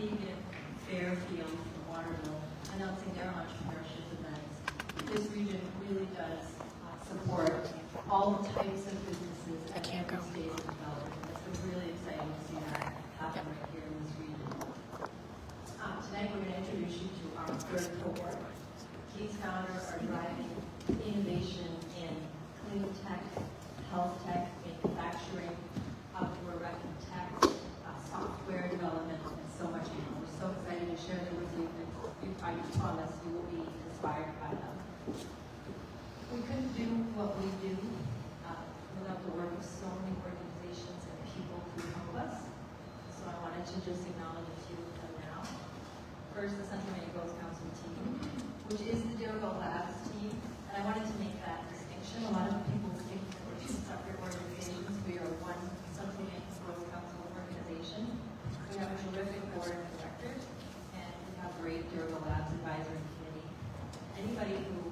Skowhegan, Fairfield, and Waterville announcing their entrepreneurship events. This region really does support all types of businesses at every stage of development. It's been really exciting to see that happen right here in this region. Tonight we're going to introduce you to our third cohort. These founders are driving innovation in clean tech, health tech, manufacturing, outdoor rec and tech, software development, and so much more. We're so excited to share them with you, and I promise you will be inspired by them. We couldn't do what we do without the work of so many organizations and people who help us. So I wanted to just acknowledge a few of them now. First, the Central Maine Growth Council team, which is the Dirigo Labs team, and I wanted to make that distinction. A lot of people think that we're two separate organizations. We are one Central Maine Growth Council organization. We have a terrific board of directors, and we have a great Dirigo Labs advisory committee. Anybody who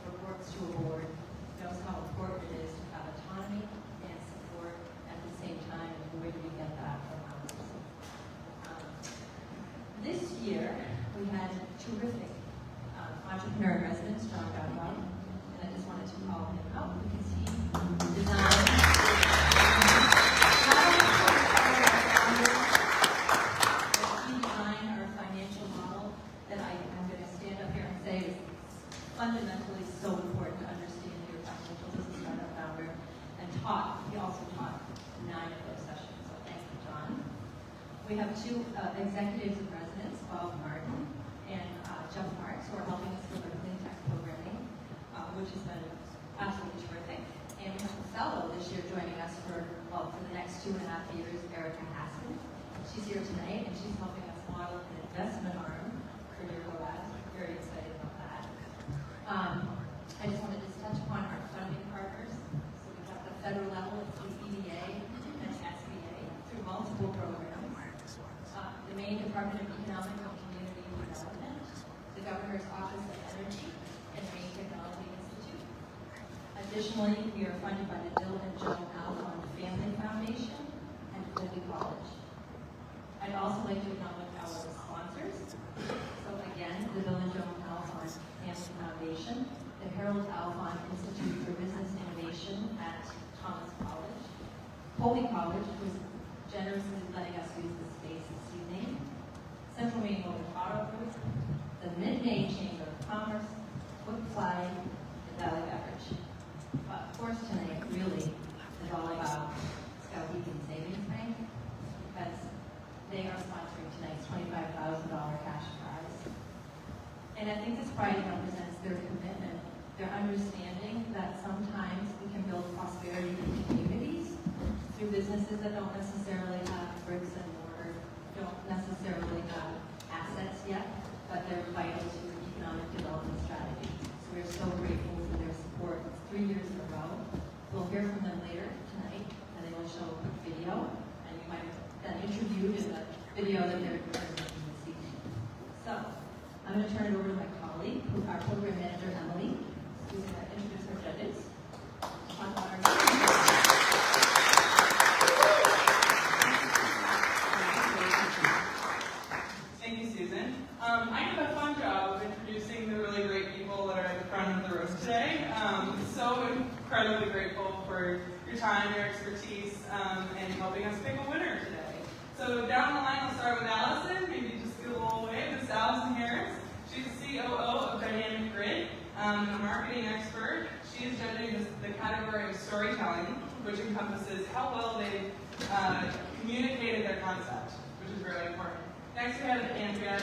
reports to a board knows how important it is to have autonomy and support at the same time, and where do we get that from others? This year, we had terrific entrepreneur in residence, John Dirigo, and I just wanted to call him out because he designed our financial model that I'm going to stand up here and say is fundamentally so important to understand your financial business startup founder, and he also taught 9 of those sessions, so thank you, John. We have 2 executives in residence, Bob Martin and Jeff Marks, who are helping us with our clean tech programming, which has been absolutely terrific. And we have a fellow this year joining us for the next 2.5 years, Erica Haskin. She's here tonight, and she's helping us model an investment arm for Dirigo Labs. We're very excited about that. I just wanted to touch upon our funding partners. So we've got the federal level, it's the EDA and SBA through multiple programs. The Maine Department of Economic and Community Development, the Governor's Office of Energy, and Maine Technology Institute. Additionally, we are funded by the Dill and Joan Alphon Family Foundation and Colby College. I'd also like to acknowledge our sponsors. So again, the Dill and Joan Alphon Family Foundation, the Harold Alphon Institute for Business Innovation at Thomas College, Colby College, who's generously letting us use the space this evening, Central Maine Auto Group, the Mid-Maine Chamber of Commerce, Wood Flag, and Valley Beverage. But of course tonight really is all about Skowhegan Savings Bank, because they are sponsoring tonight's $25,000 cash prize. And I think this prize represents their commitment, their understanding that sometimes we can build prosperity in communities through businesses that don't necessarily have bricks and mortar, don't necessarily have assets yet, but they're vital to economic development strategy. So we're so grateful for their support. It's 3 years in a row. We'll hear from them later tonight, and they will show a quick video, and you might have been interviewed in the video that they're presenting this evening. So I'm going to turn it over to my colleague, our program manager, Emily, who's going to introduce our judges. Thank you, Susan. I have a fun job of introducing the really great people that are at the front of the room today. So incredibly grateful for your time, your expertise, and helping us pick a winner today. So down the line, I'll start with Allison. Maybe just give a little wave. This is Allison Harris. She's the COO of Dynamic Grid, and a marketing expert. She is judging the category of storytelling, which encompasses how well they've communicated their concept, which is really important. Next, we have Andrea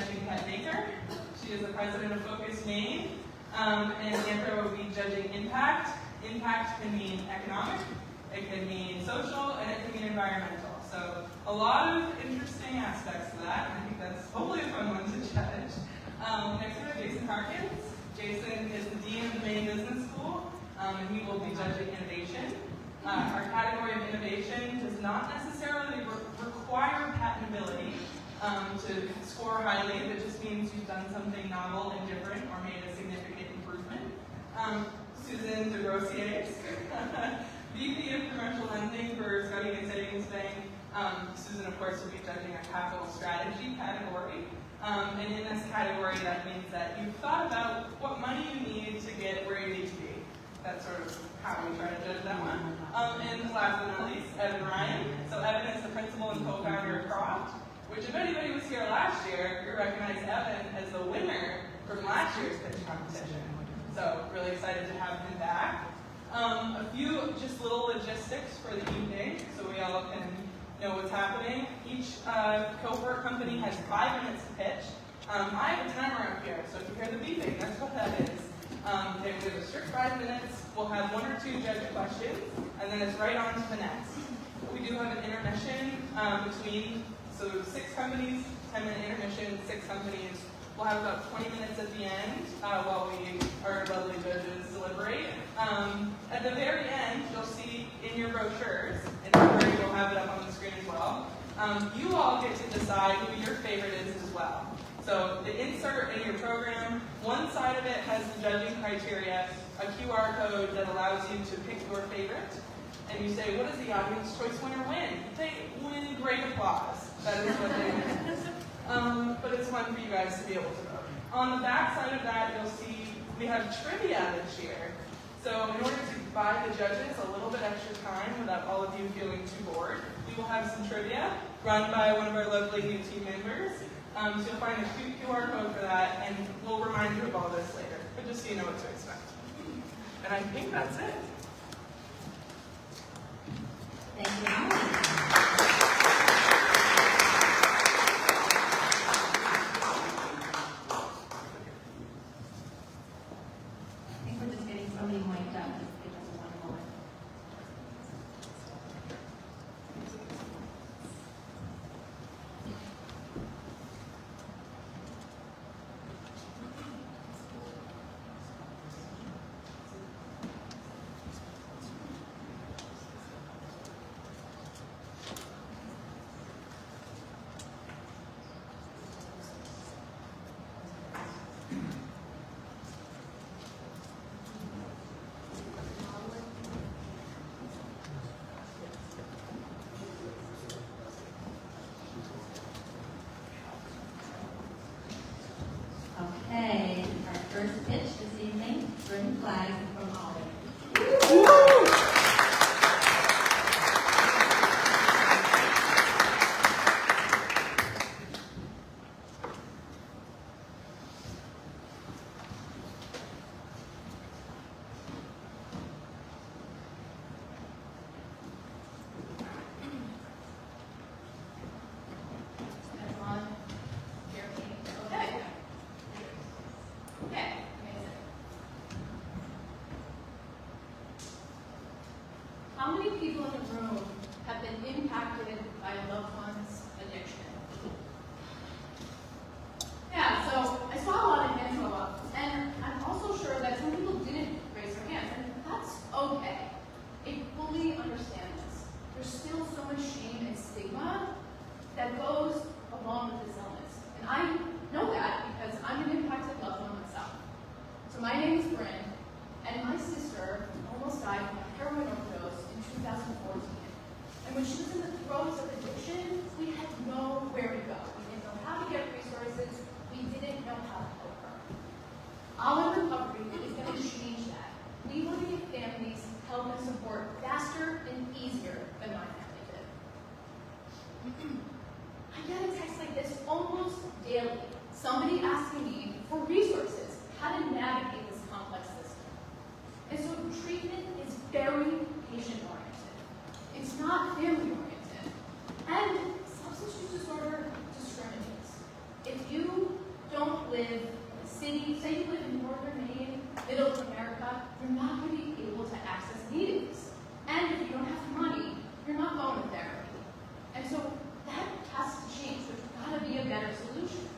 Baker. She is the president of Focus Maine, and Andrea will be judging impact. Impact can mean economic, it can mean social, and it can mean environmental. So a lot of interesting aspects to that, and I think that's hopefully a fun one to judge. Next, we have Jason Harkins. Jason is the Dean of the Maine Business School, and he will be judging innovation. Our category of innovation does not necessarily require patentability to score highly. It just means you've done something novel and different or made a significant improvement. Susan DeGrossier, VP of Commercial Lending for Skowhegan Savings Bank, Susan, of course, will be judging a capital strategy category. And in this category, that means that you've thought about what money you need to get where you need to be. That's sort of how we try to judge that one. And last but not least, Evan Ryan. So Evan is the principal and co-founder of Croft, which if anybody was here last year, you recognize Evan as the winner from last year's pitch competition. So really excited to have him back. A few just little logistics for the evening so we all can know what's happening. Each cohort company has 5 minutes to pitch. I have a timer up here, so if you hear the beeping, that's what that is. They have a strict 5 minutes. We'll have 1 or 2 judge questions, and then it's right on to the next. We do have an intermission between, so 6 companies, 10-minute intermission, 6 companies. We'll have about 20 minutes at the end while our lovely judges deliberate. At the very end, you'll see in your brochures, and we'll have it up on the screen as well, you all get to decide who your favorite is as well. So the insert in your program, one side of it has the judging criteria, a QR code that allows you to pick your favorite. And you say, what does the audience choice winner win? They win great applause. That is what they win. But it's fun for you guys to be able to vote. On the back side of that, you'll see we have trivia this year. So in order to buy the judges a little bit extra time without all of you feeling too bored, we will have some trivia run by one of our lovely new team members. So you'll find a QR code for that, and we'll remind you of all this later, but just so you know what to expect. And I think that's it. Thank you, Alan. I think we're just getting somebody mic'd up. Just give us 1 moment. Okay, our first pitch this evening, Green Flag from Awen. How many people in the room have been impacted by a loved one's addiction? Yeah, so I saw a lot of hands go up, and I'm also sure that some people didn't raise their hands, and that's okay. I fully understand this. There's still so much shame and stigma that goes along with this illness. And I know that because I'm an impacted loved one myself. So my name is Bryn, and my sister almost died from a heroin overdose in 2014. And when she was in the throes of addiction, we had nowhere to go. We didn't know how to get resources. We didn't know how to help her. Awen Recovery is going to change that. We want to give families help and support faster and easier than my family did. I get a text like this almost daily. Somebody asking me for resources, how to navigate this complex system. And so treatment is very patient-oriented. It's not family-oriented. And substance use disorder discriminates. If you don't live in a city, say you live in northern Maine, middle of America, you're not going to be able to access meetings. And if you don't have money, you're not going to therapy. And so that has to change. There's got to be a better solution.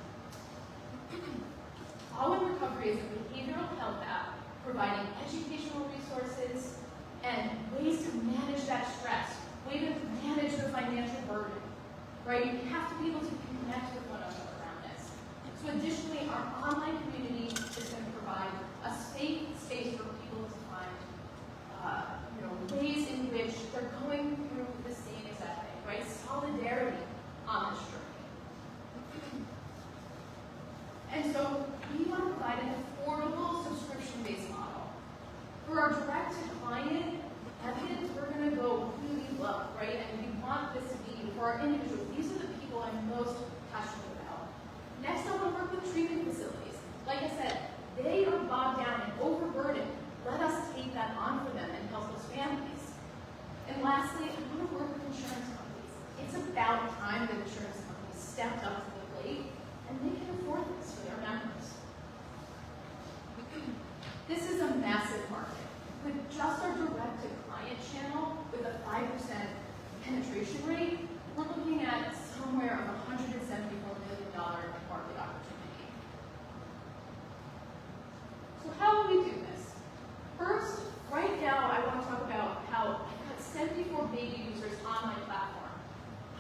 Awen Recovery is a behavioral health app providing educational resources and ways to manage that stress, ways to manage the financial burden, right? We have to be able to connect with one another around this. So additionally, our online community is going to provide a safe space for people to find ways in which they're going through the same exact thing, right? right? Solidarity on this journey. And so we want to provide an affordable subscription-based model. For our direct-to-client evidence, we're going to go really low, right? And we want this to be, for our individuals, these are the people I'm most passionate about. Next, I want to work with treatment facilities. Like I said, they are bogged down and overburdened. Let us take that on for them and help those families. And lastly, I want to work with insurance companies. It's about time that insurance companies stepped up to the plate and they can afford this for their members. This is a massive market. With just our direct-to-client channel, with a 5% penetration rate, we're looking at somewhere of $174 million market opportunity. So how will we do this? First, right now, I want to talk about how I've got 74 baby users on my platform.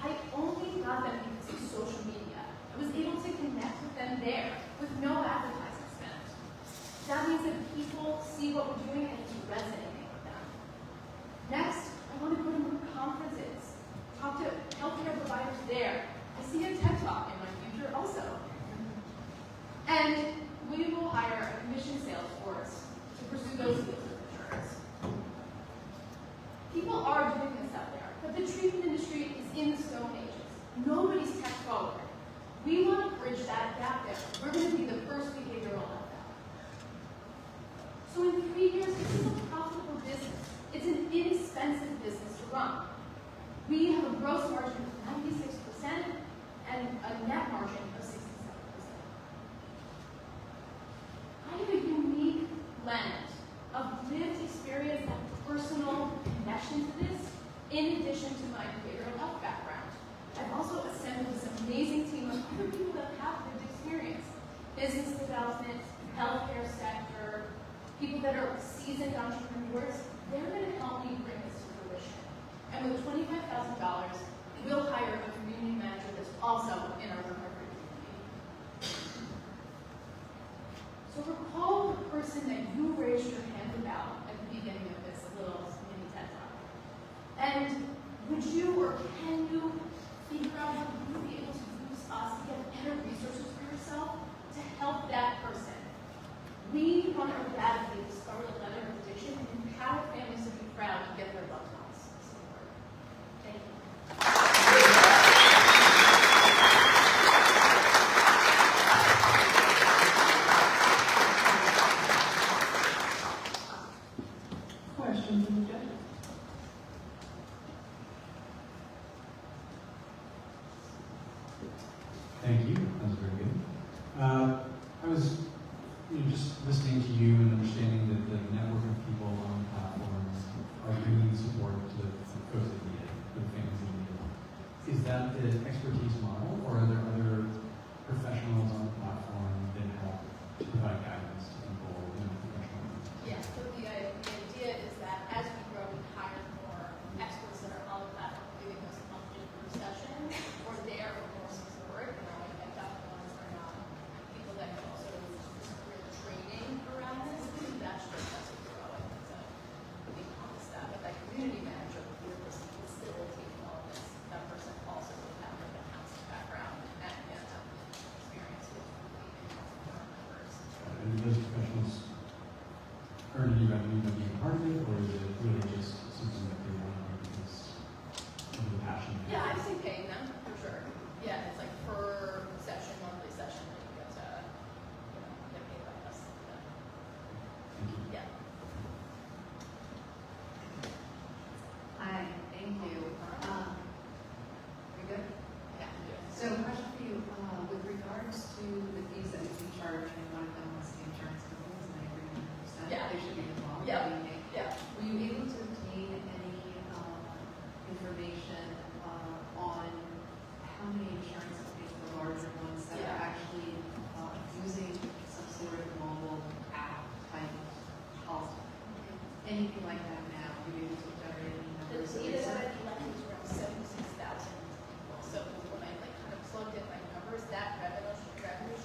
I only got them because of social media. I was able to connect with them there with no advertising spend. That means that people see what we're doing and it's resonating with them. Next, I want to go to more conferences, talk to healthcare providers there. I see a TED Talk in my future also. And we will hire a commission sales force to pursue those deals with insurance. People are doing this out there, but the treatment industry is in the stone ages. Nobody's tech forward. We want to bridge that gap there. We're going to be the first behavioral health app. So in 3 years, this is a profitable business. It's an inexpensive business to run. We have a gross margin of 96% and a net margin of 67%. I have a unique blend of lived experience and personal connection to this, in addition to my behavioral health background. I've also assembled this amazing team of other people that have lived experience. Business development, healthcare sector, people that are seasoned entrepreneurs. They're going to help me bring this to fruition. And with $25,000, we'll hire a community manager that's also in our recovery community. So recall the person that you raised your hand about at the beginning of this little mini TED Talk. And would you or can you figure out how you would be able to use us to get better resources for yourself to help that person? We want to eradicate the scarlet letter of addiction and empower families to be proud to get their loved ones support. Thank you. Questions from the judge? Thank you. That was very good. I was just listening to you and understanding that the network of people on the platform are bringing support to the folks that need it, to the families that need it. Is that the expertise model, or are there other professionals on the platform that help to provide guidance to people in a professional way? Yeah, so the idea is that as we grow, we hire more experts that are on the platform giving us monthly group sessions, or there for more support. You know, like that ones are not people that can also career training around this. That's just as we grow. I think it's a big promise that. But that community manager will be the person facilitating all of this. That person also will have like a counseling background and experience with members. And do those professionals earn any revenue by being part of it, or is it really just something that they want to do because of the passion? Yeah, I've seen paying them for sure. Yeah, it's like per session, monthly session that you get to, get paid by us. Thank you. Yeah. Hi, thank you. We good? Yeah. So question for you, with regards to the fees that we charge, and one of them was the insurance companies, and I agree 100%. Yeah. They should be involved. Yeah. Yeah. Were you able to obtain any information on how many insurance companies, the larger ones, that are actually using some sort of mobile app type policy? Anything like that now? Were you able to generate any The numbers? data that I collected is around 76,000 people. So when I kind of plugged in my numbers, that revenue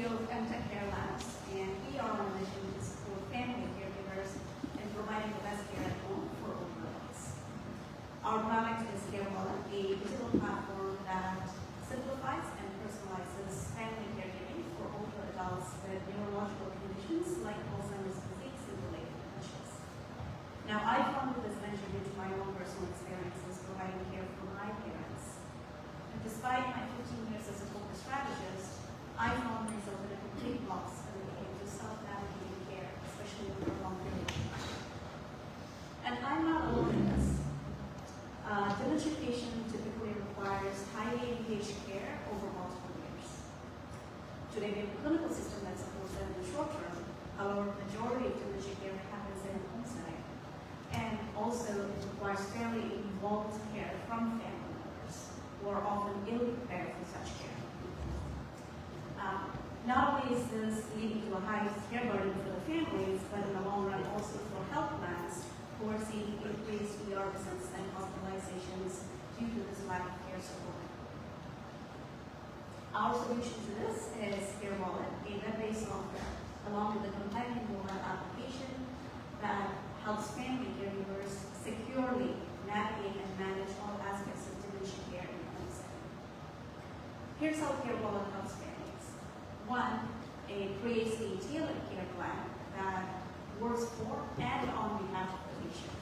CEO of EmTech Care Labs, and we are on a mission to support family caregivers in providing the best care at home for older adults. Our product is CareWallet, a digital platform that simplifies and personalizes family caregiving for older adults with neurological conditions like Alzheimer's disease and related dementias. Now, I founded this venture due to my own personal experiences providing care for my parents. And despite my 15 years as a corporate strategist, I found myself in a complete loss when it came to self-navigating care, especially for a long period of time. And I'm not alone in this. Dementia patient typically requires highly engaged care over multiple years. Today, we have a clinical system that supports them in the short term. However, the majority of dementia care happens in a home setting. And also, it requires fairly involved care from family members who are often ill prepared for such care. Not only is this leading to a high care burden for the families, but in the long run also for health plans who are seeing increased ER visits and hospitalizations due to this lack of care support. Our solution to this is CareWallet, a web-based software, along with a companion mobile application that helps family caregivers securely navigate and manage all aspects of dementia care in the home setting. Here's how CareWallet helps families. One, it creates a tailored care plan that works for and on behalf of the patient.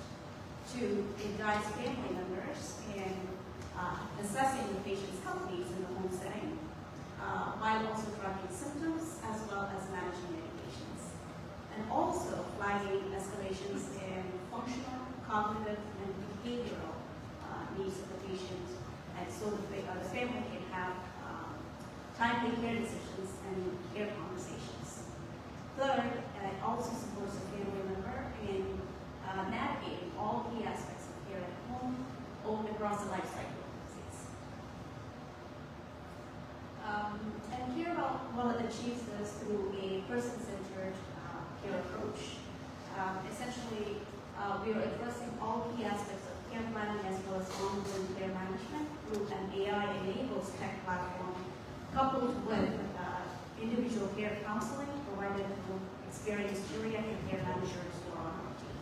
Two, it guides family members in assessing the patient's health needs in the home setting, while also tracking symptoms as well as managing medications. And also flagging escalations in functional, cognitive, and behavioral needs of the patient, and so that the family can have timely care decisions and care conversations. Third, it also supports a family member in navigating all key aspects of care at home or across the life cycle of disease. And CareWallet achieves this through a person-centered care approach. Essentially, we are addressing all key aspects of care planning as well as ongoing care management through an AI-enabled tech platform coupled with individual care counseling provided to experienced geriatric care managers who are on our team.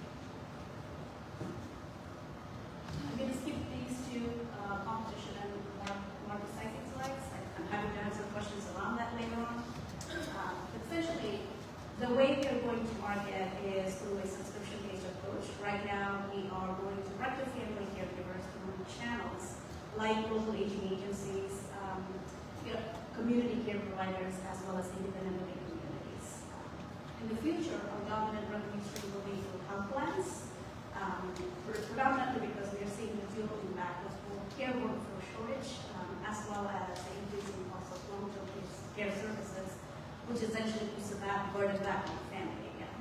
I'm going to skip these two competition and more exciting slides. I'm happy to answer questions around that later on. But essentially, the way we are going to market is through a subscription-based approach. Right now, we are going direct to family caregivers through channels like local aging agencies, community care providers, as well as independent living communities. In the future, our dominant revenue stream will be through health plans, predominantly because we are seeing the dual impact of both care workforce shortage, as well as the increasing cost of long-term care services, which essentially puts the burden back on the family again.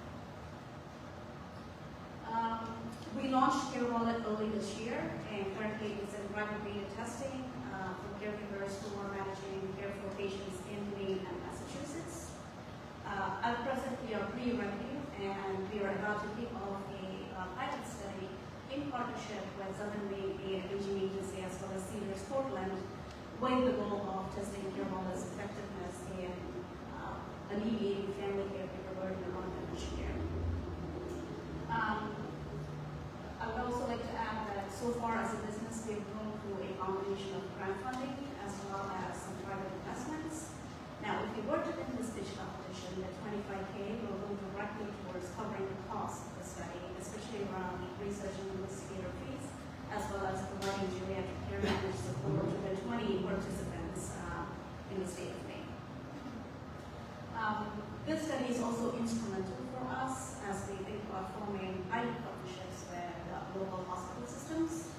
We launched CareWallet early this year, and currently it's in private beta testing for caregivers who are managing care for patients in Maine and Massachusetts. At present, we are pre-revenue, and we are about to kick off a pilot study in partnership with Southern Maine Aging Agency as well as Cedars Portland, with the goal of testing CareWallet's effectiveness in alleviating family caregiver burden among dementia care. I would also like to add that so far as a business, we've grown through a combination of grant funding as well as some private investments. Now, if we were to win this pitch competition, the $25K will go directly towards covering the cost of the study, especially around research and investigator fees, as well as providing geriatric care managed support to the 20 participants in the state of Maine. This study is also instrumental for us as we think about forming pilot partnerships with local hospital systems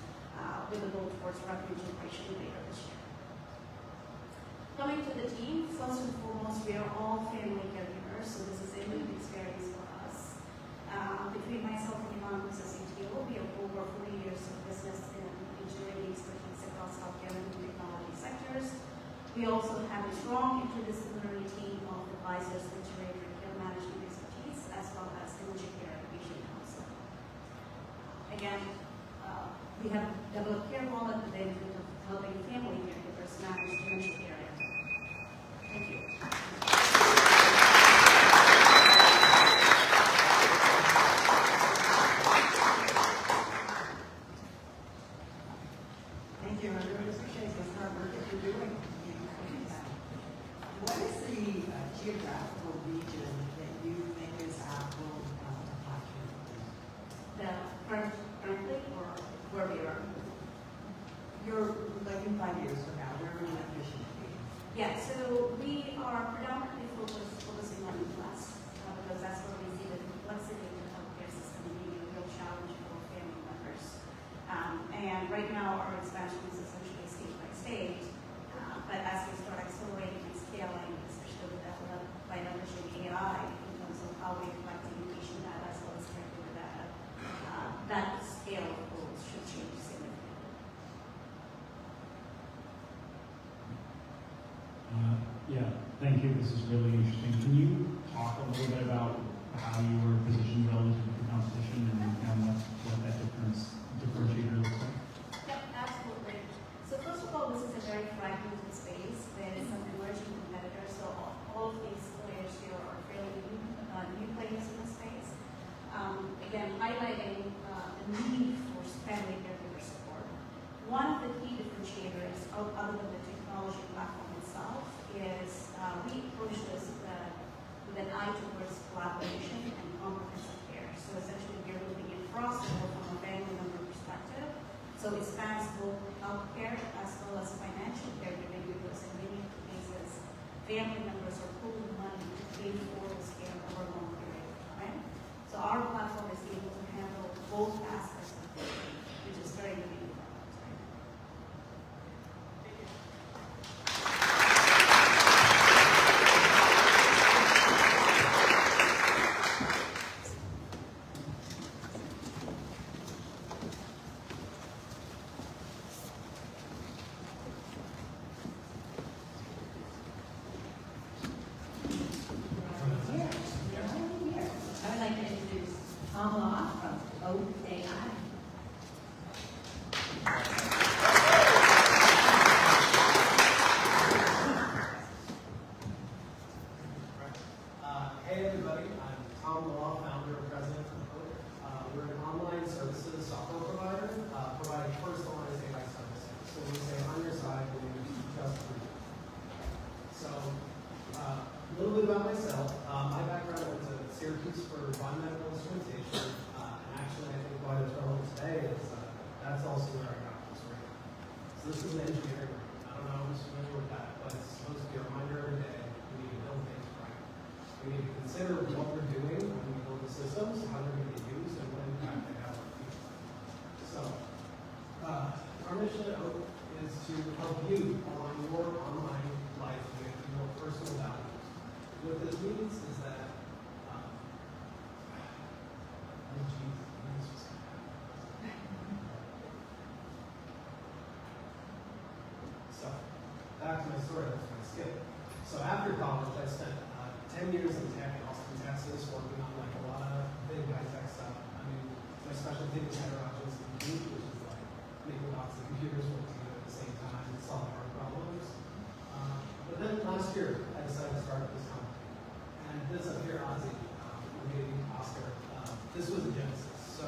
with a goal towards revenue generation later this year. Coming to the team, first and foremost, we are all family caregivers, so this is a new experience for us. Between myself and Iman, who's a CTO, we have over 40 years of business in engineering expertise across healthcare and technology sectors. We also have a strong interdisciplinary team of advisors with geriatric care management expertise, as well as dementia care and patient counseling. Again, we have developed CareWallet with the intent of helping family caregivers manage dementia care. Thank you. Thank you. I really appreciate this hard work that you're doing. What is the geographical region that you think is apple to platform? Currently, or where we are? You're like in 5 years from now, where would you like Michigan to be? Yeah, so we are predominantly focusing on class because that's where we see the complexity of the healthcare system being a real challenge for family members. And right now, our expansion is essentially state by state. But as we start accelerating and scaling, especially with that, by leveraging AI in terms of how we collect patient data as well as caregiver data, that scale of goals should change significantly. Yeah, thank you. This is really interesting. Can you talk a little bit about how you were positioned relative to the competition and what that differentiator looks like? Yep, absolutely. So first of all, this is a very fragmented space. There is some emerging competitors, so all of these players here are fairly new players in the space. Again, highlighting the need for family caregiver support. One of the key differentiators, other than the technology platform itself, is we approach this with an eye towards collaboration and comprehensive care. So essentially, we're looking at crossover from a family member perspective. So it spans both healthcare as well as financial caregiving because in many cases, family members are pooling money to pay for this care over a long period of time. So our platform is able to handle both aspects of it, which is very unique for us, right? I would like to introduce Tom Law from OAI. Hey everybody, I'm Tom Law, founder and president of Oak. We're an online services software provider providing personalized AI services. So we say on your side, we just for you. So a little bit about myself. My background was at Syracuse for biomedical instrumentation. And actually, I think why it's relevant today is that's also where I got this right. So this is an engineering room. I don't know who's familiar with that, but it's supposed to be a reminder every day. We need to build things right. We need to consider what we're doing when we build the systems, how they're going to be used, and what impact they have on people. So, our mission at Oak is to help you align your online life with your personal values. What this means is that, so, back to my story, that's my skill. So after college, I spent 10 years in tech in Austin, Texas, working on like a lot of big high-tech stuff. I mean, my specialty was heterogeneous compute, which is like making lots of computers work together at the same time and solve hard problems. But then last year, I decided to start this company. And this up here, Ozzy, maybe Oscar, this was a genesis. So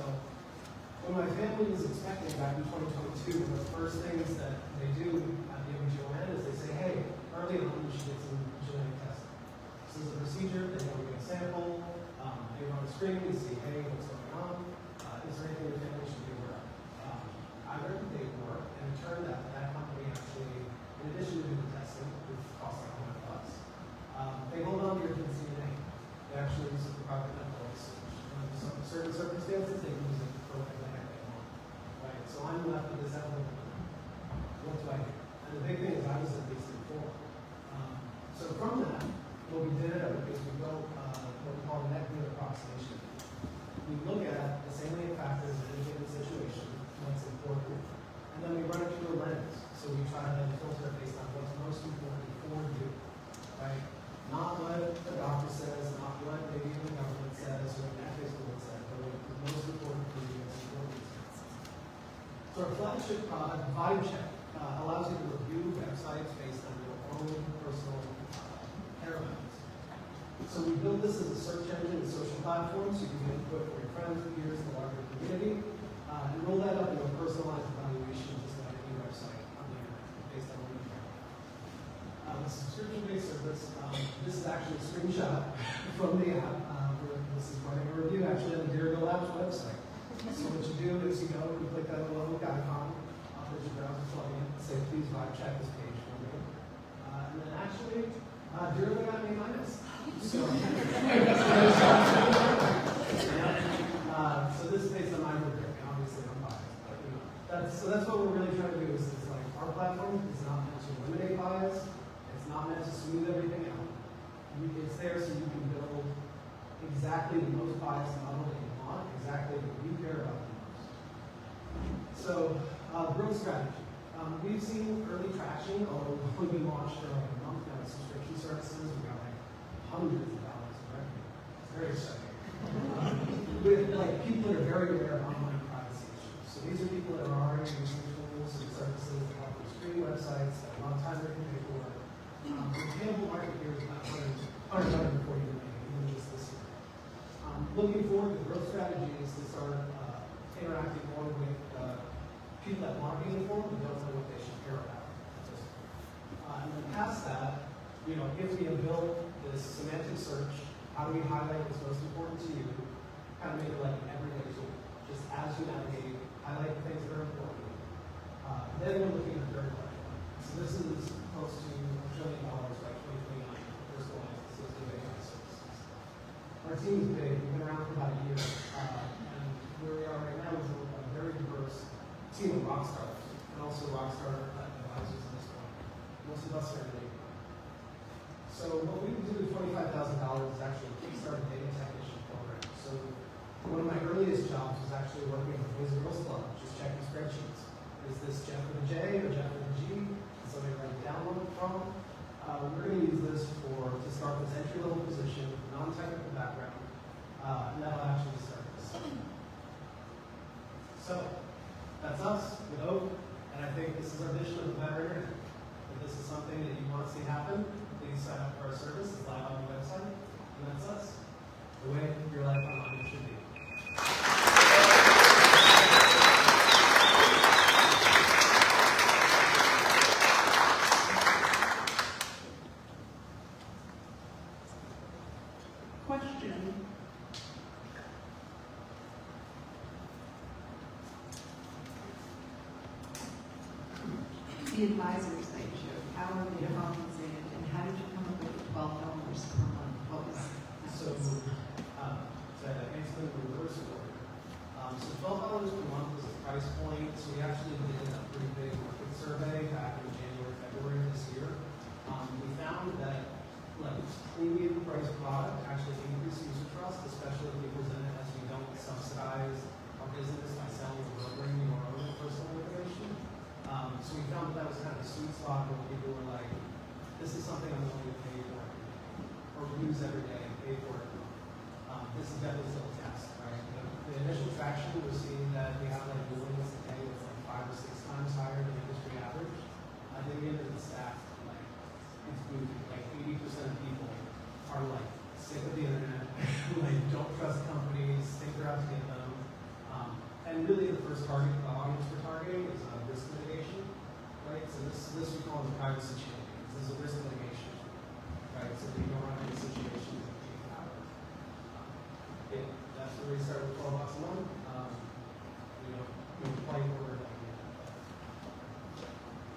when my family was expecting back in 2022, one of the first things that they do at the OBGYN is they say, hey, early on you should get some genetic testing. This is a procedure, they want to get a sample, they run a screen to see, hey, what's going on? Is there anything your family should be aware of? I read the paperwork, and it turned out that company actually, in addition to the testing, which costs like $100, they hold on to your kid's DNA. They actually use it for private medical research. In certain circumstances, they can use it for whatever the heck they want. Right? So I'm left with this element. What do I do? And the big thing is I was at least informed. So from that, what we did is we built what we call net gain approximation. We look at the salient factors in any given situation, what's important, and then we run it through a lens. So we try to filter it based on what's most important for you, right? Not what the doctor says, not what maybe the government says, or what ethics board says, but what is most important for you as important. So our flagship product, VibeCheck, allows you to review websites based on your own personal care habits. So we built this as a search engine and social platform, so you can get input from your friends, peers, the larger community, and roll that up into a personalized evaluation just like any website. website. So what you do is you go and you click that little icon, there's your browser plugin, say please check this page for me. And then actually, Dirigo got an A-. So, so this is based on my rubric, and obviously I'm biased. But, you know, that's what we're really trying to do is like our platform is not meant to eliminate bias. It's not meant to smooth everything out. It's there so you can build exactly the most biased model that you want, exactly what you care about the most. So, growth strategy. We've seen early traction, although we've been launched for like a month now with subscription services. We've got like hundreds of dollars of revenue. It's very exciting. With like people that are very aware of online privacy issues. So these are people that are already using tools and services that help them screen websites, that a lot of time they can pay for. The payable market here is about 140 million, even just this year. Looking forward, the growth strategy is to start interacting more with people that want to be informed but don't know what they should care about. And then past that, you know, if we have built this semantic search, how do we highlight what's most important to you? Kind of make it like an everyday tool. Just as you navigate, highlight the things that are important. Then we're looking at third party. So this is close to $1 trillion by 2029 for personalized assistive AI services. Our team is big. We've been around for about a year. And where we are right now is a very diverse team of rock stars, and also rock star advisors at this point. Most of us are in data. So what we do with $25,000 is actually kickstart a data technician program. So one of my earliest jobs was actually working with Boys and Girls Club, just checking spreadsheets. Is this Jeff with a J or Jeff with a G? Can somebody write it down from? We're going to use this to start this entry-level position, non-technical background, and that'll actually start this. So that's us with Oak, and I think this is our vision of a better internet. If this is something that you want to see happen, please sign up for our service. It's live on the website, and that's us. The way your life online should be. Question. The advisors that you showed, how are they compensated, and how did you come up with $12 per month? What was So, to answer the reverse order, so $12 per month was the price point. So we actually did a pretty big market survey back in January, February this year. We found that like premium price product actually increases user trust, especially if we present it as we don't subsidize our business by selling or delivering our own personal information. So we found that was kind of a sweet spot where people were like, this is something I'm willing to pay for or use every day and pay for it. This is definitely still a test, right? The initial traction was seeing that we have like willingness to pay that's like 5 or 6 times higher than industry average. Digging into the stats, like it's moving. Like 80% of people are like sick of the internet, like don't trust companies, think they're out to get them. And really the first audience we're targeting is risk mitigation, right? So this we call the privacy champion. This is a risk mitigation, right? So that you don't run into situations that you have. That's where we started with $12 a month. You know, quite order like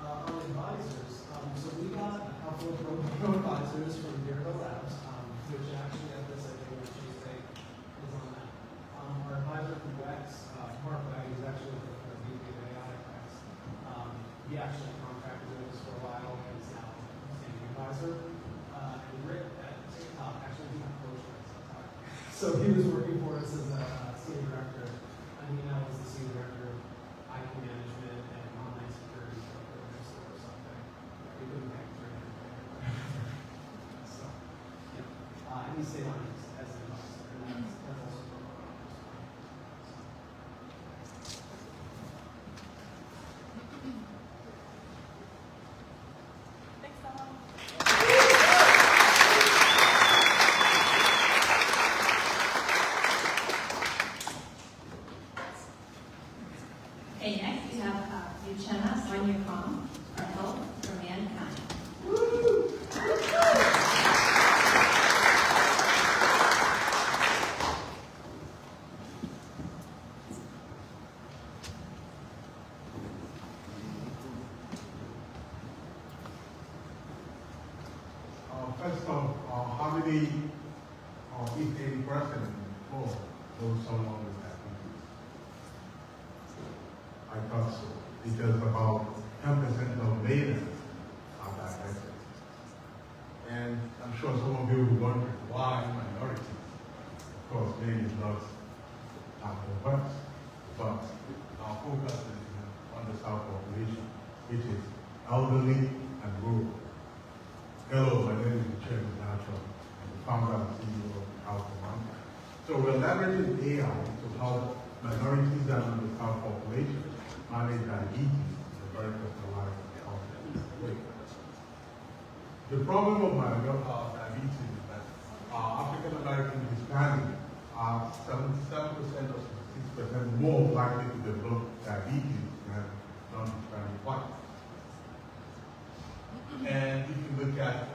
on advisors, so we got a couple of advisors from Dirigo Labs, which actually at this I think which is on that. Our advisor from Wex, Mark Wag, is actually the VP of AI at Wex. He actually contracted with us for a while and is now a standing advisor. And Rick at TikTok, actually he got coached at TikTok. So he was working for us as a senior director, and he now is the senior director of IT management and online security for a grocery store or something. We couldn't pay for it. So, yeah. And he stayed on as an advisor, and that's also for our Thanks, Ella. Okay, next we have Uchenna Sonyakam, our Health for Mankind. of how many, if any person knows someone with diabetes, I thought so. Because about 10% of Maine are diabetic. And I'm sure some of you will wonder why minorities. Of course, Maine is not diverse, but our focus is on the South population, which is elderly and rural. Hello, my name is Chairman Natural, and the founder and CEO of Karting. So we're leveraging AI to help minorities and the South population manage diabetes in a very personalized way. The problem of diabetes is that African American Hispanic are 77% or 66% more likely to develop diabetes than non-Hispanic whites. And if you look at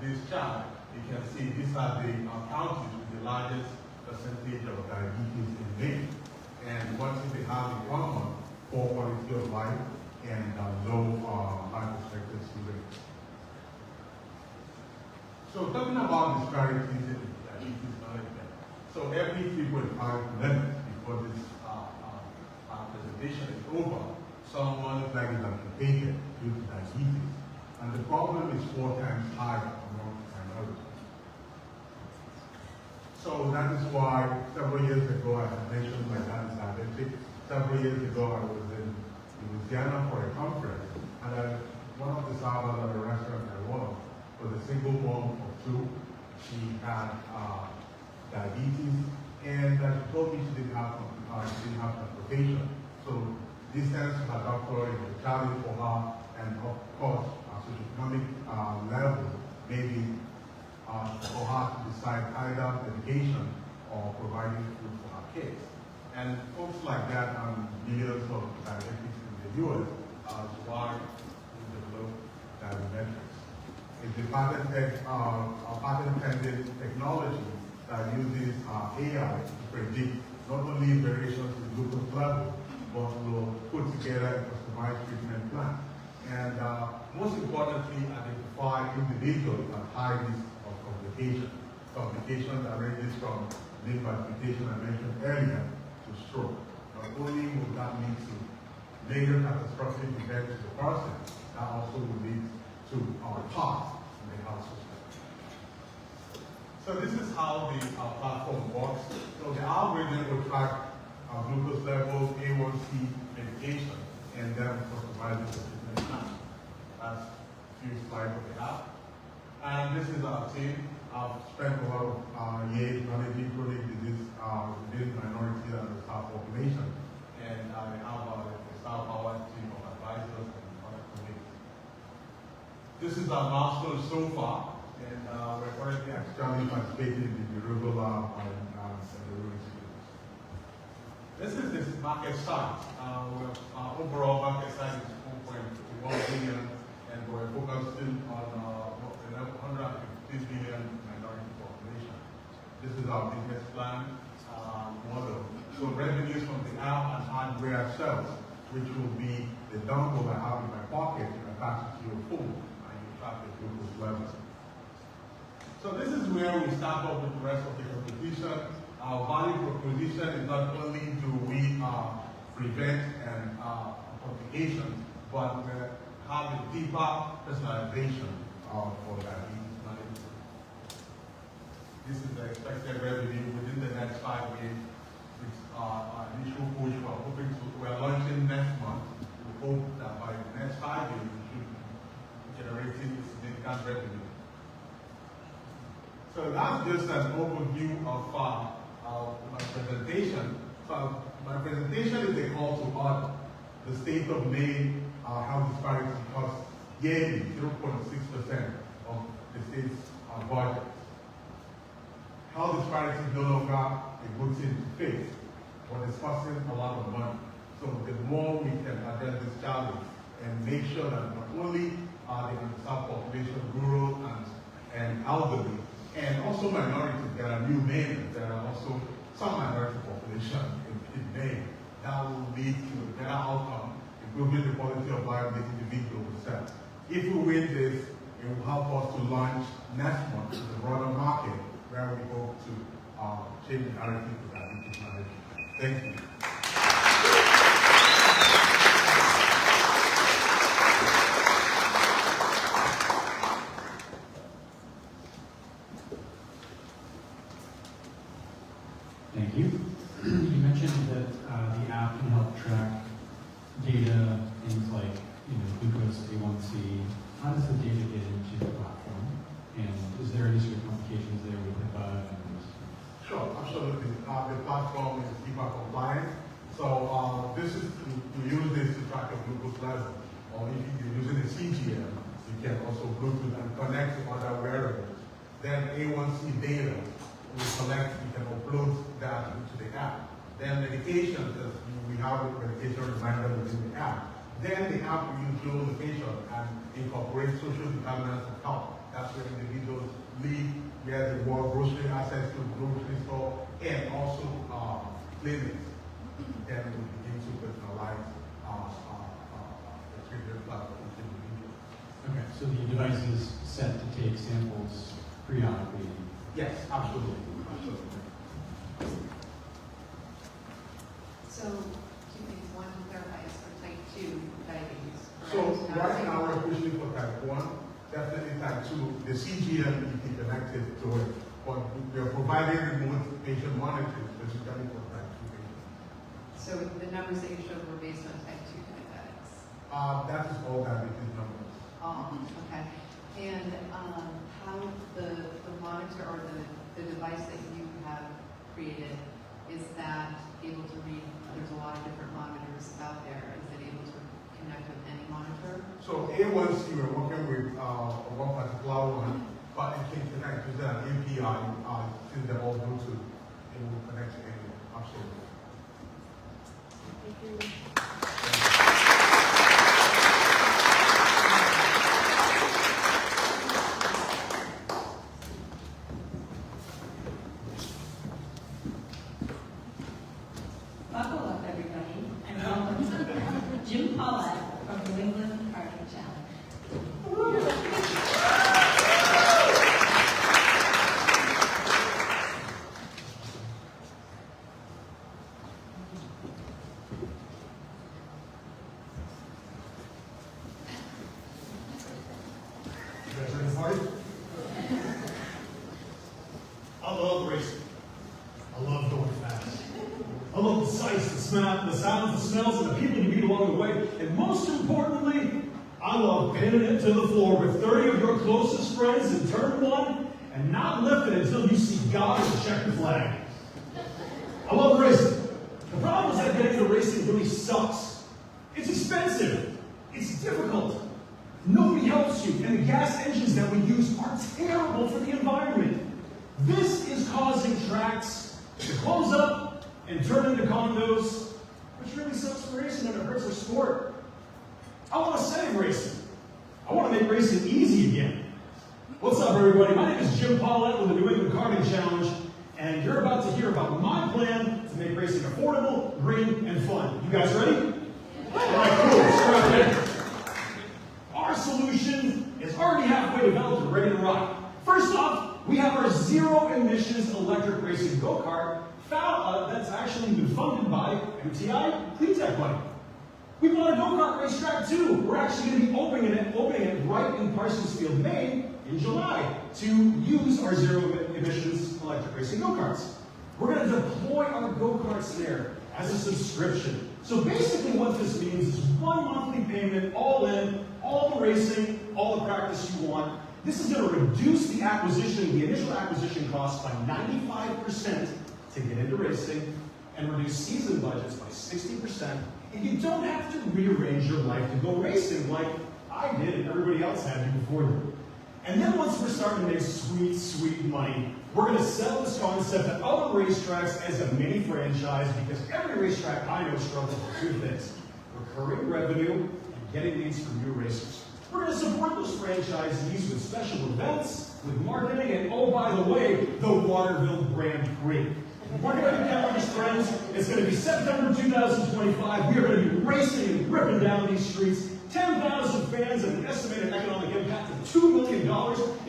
this chart, you can see these are the counties with the largest percentage of diabetes in Maine. And one thing they have in common, poor quality of life and low life expectancy rates. So talking about disparities in diabetes management. So every 3.5 minutes before this presentation is over, someone is amputated due to diabetes. And the problem is 4 times higher among minorities. So that is why several years ago, I had mentioned my dad is diabetic. Several years ago, I was in Louisiana for a conference, and one of the servers at the restaurant I was a single mom of 2. She had diabetes, and she told me she didn't have transportation. So distance to her doctor is a challenge for her, and of course, socioeconomic level, maybe for her to decide either medication or providing food for her kids. And folks like that, millions of diabetics in the US, is why we develop diabetes. It's a patent-pending technology that uses AI to predict not only variations in glucose level, but will put together a customized treatment plan. And most importantly, identify individuals at high risk of complications. Complications that ranges from liver amputation I mentioned earlier to stroke. Not only will that lead to major catastrophic events to the person, that also will lead to our cost in the health system. So this is how the platform works. So the algorithm will track our glucose levels, A1C, medication, and then customize the treatment plan. That's a few slides of the app. And this is our team. I've spent a lot of years managing chronic disease within minorities and the South population. And I have a South power team of advisors and other colleagues. This is our milestone so far, and we're currently actually participating in the Dirigo lab and the institutes. This is this market size. Our overall market size is 4.1 billion, and we're focusing on 150 billion minority population. This is our business plan model. So revenues from the app and hardware sales, which will be the dongle I have in my pocket and attach it to your phone, and you track the glucose levels. So this is where we start off with the rest of the competition. Our value proposition is not only do we prevent and complications, but we have a deeper personalization for diabetes management. This is the expected revenue within the next 5 years. It's our initial push. We're launching next month. We hope that by the next 5 years, we should be generating significant revenue. So that's just an overview of my presentation. So my presentation is a call to order. The state of Maine health disparity costs yearly 0.6% of the state's budget. Health disparity is no longer a good thing to face, but it's costing a lot of money. So the more we can address this challenge and make sure that not only are the underserved population, rural and elderly, and also minorities, there are new Mainers, there are also some minority population in Maine, that will lead to a better outcome, improving the quality of life of the individual themselves. If we win this, It will help us to launch next month to the broader market where we hope to change the narrative to diabetes management. Thank you. Thank you. You mentioned that the app can help track data, things like glucose, A1C. How does the data get into the platform? And is there any sort of complications there with HIPAA? Sure, absolutely. The platform is HIPAA compliant. So this is to use this to track your glucose level. Or if you're using a CGM, you can also Bluetooth and connect to other wearables. Then A1C data will collect, you can upload that into the app. Then medications, we have a medication reminder within the app. Then the app will use geolocation and incorporate social determinants of health. That's where individuals live, where they work, grocery access to grocery store, and also clinics. Then we begin to personalize the treatment plan for each individual. Okay, so the device is set to take samples periodically. Yes, absolutely. Absolutely. So, two things. One, to clarify, is for type 2 diabetes. So right now we're pushing for type 1, definitely type 2. The CGM you can connect it to it, but we are providing remote patient monitoring specifically for type 2 patients. So the numbers that you showed were based on type 2 diabetics? That is all diabetes numbers. Oh, okay. And how the monitor or the device that you have created, is that able to read? There's a lot of different monitors out there. Is it able to connect with any monitor? So A1C, we're working with one particular one, but it can connect to the API, since they're all Bluetooth. It will connect to anyone, absolutely. Thank you. Buckle up, everybody, and welcome Jim Paulette from New England Karting Challenge. You guys ready to party? I love racing. I love going fast. I love the sights, the sounds, the smells, and the people you meet along the way. And most importantly, I love pinning it to the floor with 30 of your closest friends in turn 1 and not lifting until you see God and check the flag. I love racing. The problem is that getting into racing really sucks. It's expensive. It's difficult. Nobody helps you, and the gas engines that we use are terrible for the environment. This is causing tracks to close up and turn into condos, which really sucks for racing and it hurts our sport. I want to save racing. I want to make racing easy again. What's up, everybody? My name is Jim Paulette with the New England Karting Challenge, and you're about to hear about my plan to make racing affordable, green, and fun. You guys ready? All right, cool. Strap in. Our solution is already halfway developed and ready to rock. First off, we have our zero-emissions electric racing go-kart that's actually been funded by MTI CleanTech money. We want a go-kart racetrack too. We're actually going to be opening it right in Parsonsfield, Maine in July to use our zero-emissions electric racing go-karts. We're going to deploy our go-karts there as a subscription. So basically what this means is one monthly payment, all in, all the racing, all the practice you want. This is going to reduce the initial acquisition cost by 95% to get into racing and reduce season budgets by 60%. And you don't have to rearrange your life to go racing like I did and everybody else had to before you. And then once we're starting to make sweet, sweet money, we're going to sell this concept to other racetracks as a mini franchise because every racetrack I know struggles with two things: recurring revenue and getting leads from new racers. We're going to support those franchisees with special events, with marketing, and oh, by the way, the Waterville Grand Prix. We're going to be down these friends. It's going to be September 2025. We are going to be racing and ripping down these streets. 10,000 fans, and an estimated economic impact of $2 million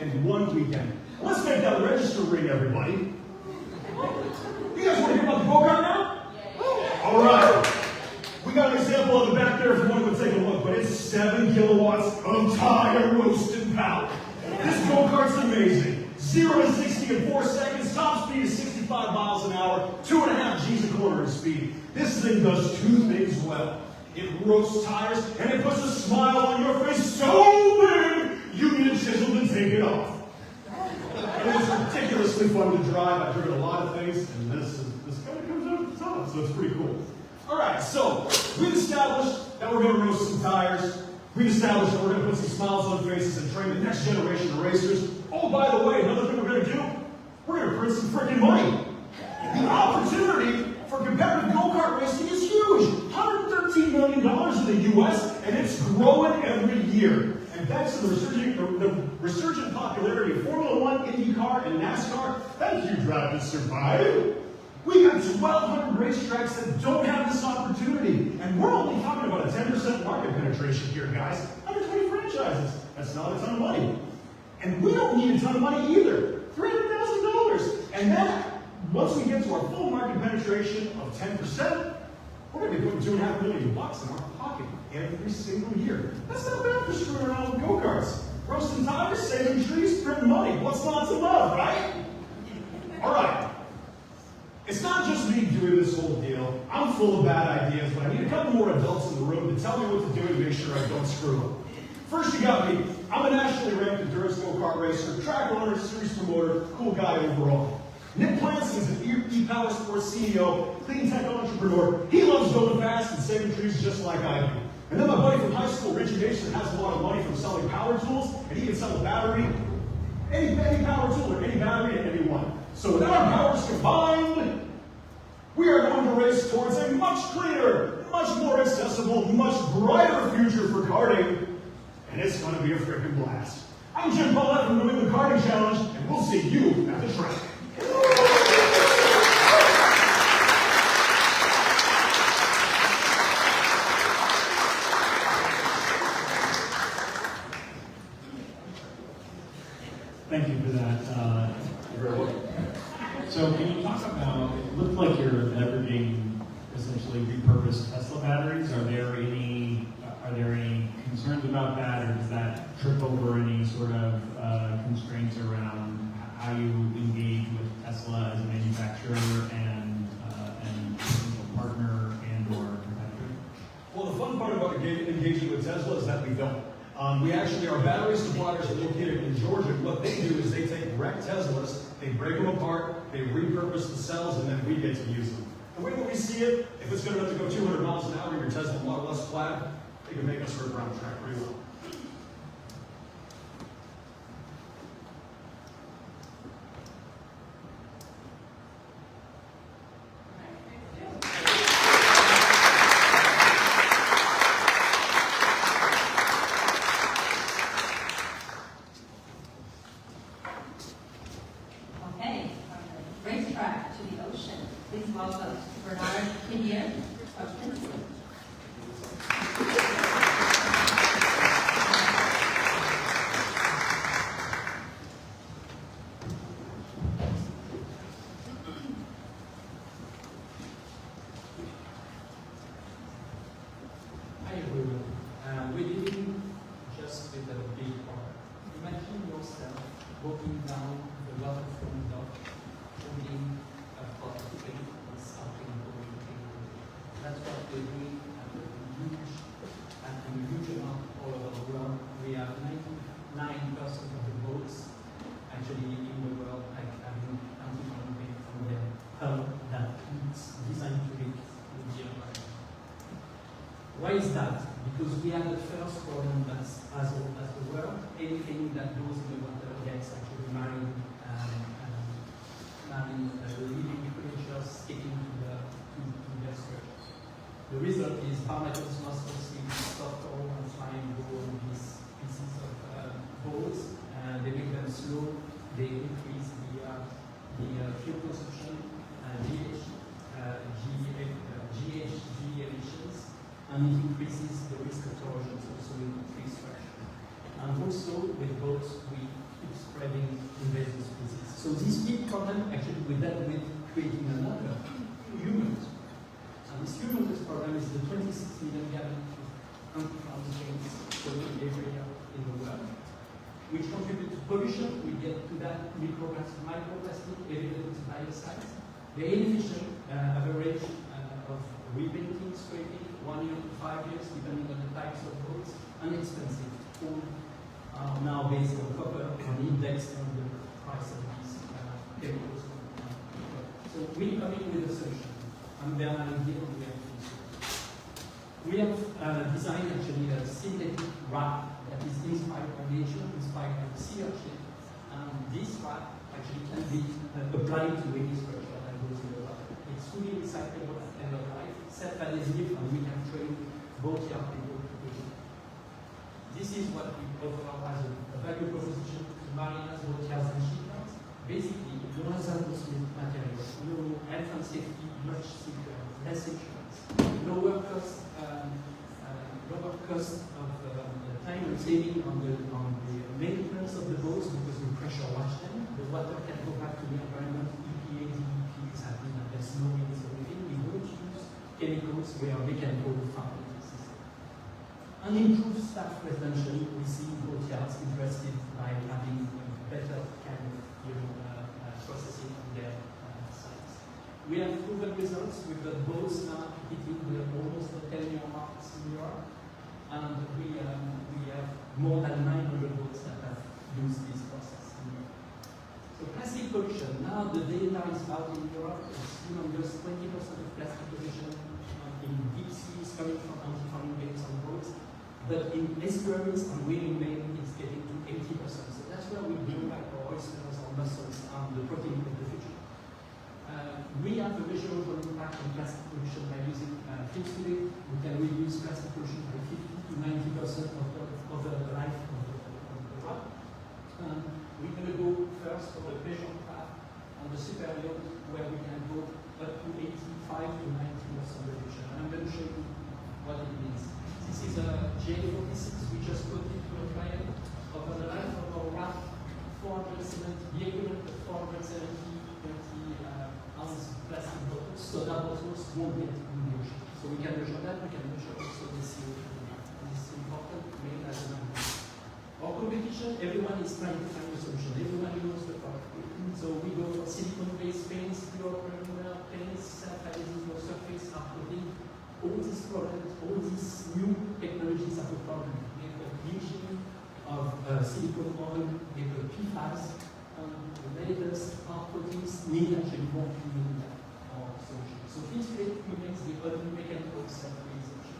in one weekend. Let's make that register ring, everybody. You guys want to hear about the go-kart now? All right. We got an example on the back there if you want to take a look, but it's 7 kilowatts of tire roasting power. This go-kart's amazing. 0 to 60 in 4 seconds, top speed is 65 miles an hour, 2.5 G's a corner in speed. This thing does 2 things well. It roasts tires, and it puts a smile on your face so big, you need a chisel to take it off. It is ridiculously fun to drive. I've driven a lot of things, and this kind of comes out at the top, so it's pretty cool. All right, so we've established that we're going to roast some tires. We've established that we're going to put some smiles on faces and train the next generation of racers. Oh, by the way, another thing we're going to do, we're going to print some freaking money. The opportunity for competitive go-kart racing is huge. $113 million in the U.S., and it's growing every year. And thanks to the resurgent popularity of Formula One, IndyCar, and NASCAR, that huge rapid survive. We got 1,200 racetracks that don't have this opportunity. And we're only talking about a 10% market penetration here, guys. 120 franchises. That's not a ton of money. And we don't need a ton of money either. $300,000. And then, once we get to our full market penetration of 10%, we're going to be putting $2.5 million in our pocket every single year. That's not bad for screwing around with go-karts. Roasting tires, saving trees, printing money. What's not to love, right? All right. It's not just me doing this whole deal. I'm full of bad ideas, but I need a couple more adults in the room to tell me what to do and make sure I don't screw up. First, you got me. I'm a nationally ranked endurance go-kart racer, track owner, series promoter, cool guy overall. Nick Planson is an e-power sports CEO, clean tech entrepreneur. He loves going fast and saving trees just like I do. And then my buddy from high school, Richie Mason, has a lot of money from selling power tools, and he can sell a battery, any power tool or any battery to anyone. So with our powers combined, we are going to race towards a much cleaner, much more accessible, much brighter future for karting, and it's going to be a freaking blast. I'm Jim Paulette from the New England Karting Challenge, and we'll see you at the track. Thank you for that. So can you talk about, it looked like you're leveraging essentially repurposed Tesla batteries. Are there any concerns about that, or does that trip over any sort of constraints around how you engage with Tesla as a manufacturer and potential partner and or competitor? Well, the fun part about engaging with Tesla is that we don't. We actually, our battery suppliers are located in Georgia. What they do is they take wrecked Teslas, they break them apart, they repurpose the cells, and then we get to use them. The way that we see it, if it's good enough to go 200 miles an hour in your Tesla Model S flat, they can make us hurt around the track pretty well. Okay, from the racetrack to the ocean, please welcome Bernard Pinier of Finsulate. Hi everyone. We're dealing just with a big part. Imagine yourself walking down the waterfront dock, holding a pot of paint and starting going painting. That's what we're doing at a huge amount all over the world. We have 99% of the boats actually in the world having anti-foam paint on their hull that it's designed to leak in the environment. Why is that? Because we have the first problem that's as old as the world. Anything that goes in the water gets actually marine living creatures sticking to their structures. The result is barnacles, mussels, soft oil, and slime go on these pieces of boats. They make them slow. They increase the fuel consumption, GHG emissions, and it increases the risk of corrosion. So creating another humans. And this humans problem is the 26 million gallons of anti-fouling chains floating every year in the world, which contribute to pollution. We get to that microplastic evident biocides. They're inefficient, average of repainting, scraping, 1 year to 5 years, depending on the types of boats, and expensive. All are now based on copper, on index, on the price of these chemicals. So we come in with a solution. And then here we have Finsulate. We have designed actually a synthetic wrap that is inspired by nature, inspired by the sea urchin. And this wrap actually can be applied to any structure that goes in the water. It's fully recyclable at end of life, self-adhesive, and we can train both young people to do it. This is what we offer as a value proposition to mariners, boatiers, and shipyards. Basically, no hazardous materials, no health and safety, much simpler, less insurance, lower cost of time and saving on the maintenance of the boats because we pressure wash them. The water can go back to the environment. EPA, DEPs have been at there's no means of living. We don't use chemicals where they can go found in the system. And improve staff retention. We see boatyards interested by having better kind of processing on their sites. We have proven results. We've got boats now hitting almost the 10-year marks in Europe. And we have more than 900 boats that have used this process in Europe. So plastic pollution, now the data is out in Europe. It's humongous, 20% of plastic pollution in deep seas coming from anti-fouling baits on boats. But in estuaries and Mid-Maine, it's getting to 80%. So that's where we bring back our oysters, our mussels, and the protein of the future. We have a measurable impact on plastic pollution by using Finsulate. We can reduce plastic pollution by 50 to 90% of the life of the rock. We're going to go first for the pleasure craft on the super yacht, where we can go up to 85 to 90% reduction. And I'm going to show you what it means. This is a J46 we just quoted to a client. Over the life of our raft, 470, the equivalent of 470 ounce plastic bottles, soda bottles won't get in the ocean. So we can measure that, we can measure also the CO2. This is important to make as an example. Our competition, everyone is trying to find a solution. Everyone knows the product. So we go for silicone-based paints, pure polymer paints, self-adhesive no surface, hard coating. All these products, all these new technologies have a problem. We have a bleaching of silicone oil, we have a PFAS, the latest hard coatings need actually more cleaning than our solution. So Finsulate remains the only mechanical self-realization.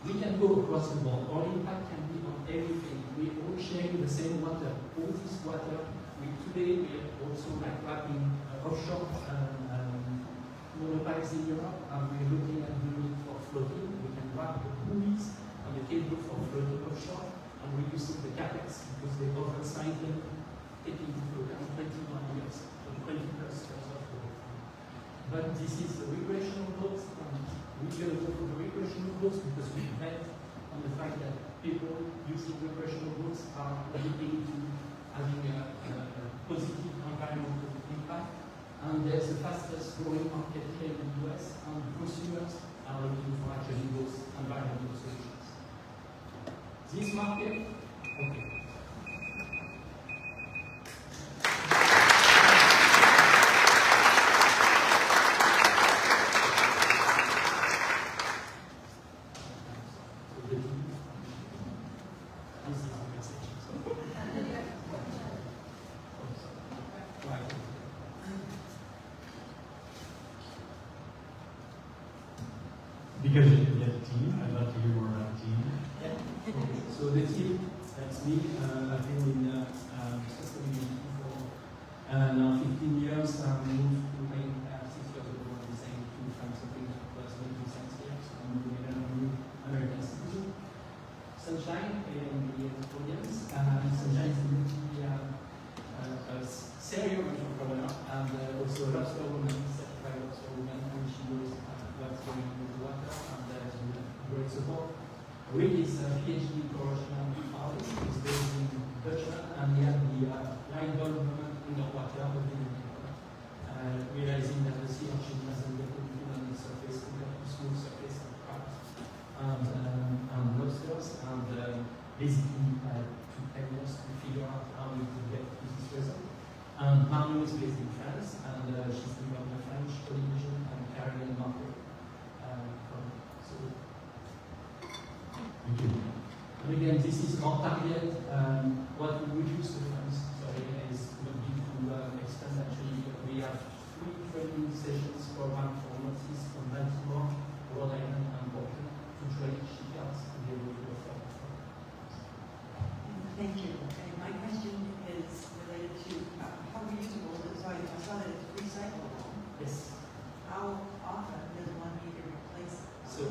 We can go across the board. Our impact can be on everything. We all share the same water. All this water, today we are also wrapping offshore monopipes in Europe, and we're looking at doing it for floating. We can wrap the buoys on the cable for floating offshore and reducing the capex because they oversize them, taking into account 21 years, so 20 plus years of work. But this is the recreational boats, and we're going to go for the recreational boats because we bet on the fact that people using recreational boats are looking to having a positive environmental impact. And there's the fastest growing market here in the US, and consumers are looking for actually those environmental solutions. This market, okay. Because you didn't get a team, I'd love to hear more about the team. Yeah. Okay. So the team, that's me. I've been in sustainability for now 15 years. I moved to Maine 6 years ago and decided to find something that was going to sense here. So I'm moving in a new American citizen. Sunshine in the audience. Sunshine is a serial entrepreneur and also a lobster woman, certified lobster woman, and she knows what's going on with the water, and there's great support. Rick is a PhD corrosion artist, he's based in Deutschland, and he had the light bulb moment in the water within the realizing basically took 10 years to figure out how we could get to this result. And Marion is based in France, and she's been on the French television and Caribbean market. Thank you. And again, this is our target. What we would use the funds is would be to extend actually. We have 3 training sessions program for nurses from Baltimore, Rhode Island, and Portland to train shipyards to be able to afford. Thank you. Okay, my question is related to how reusable is it? I saw that it's recyclable. Yes. How often does one need to replace it? So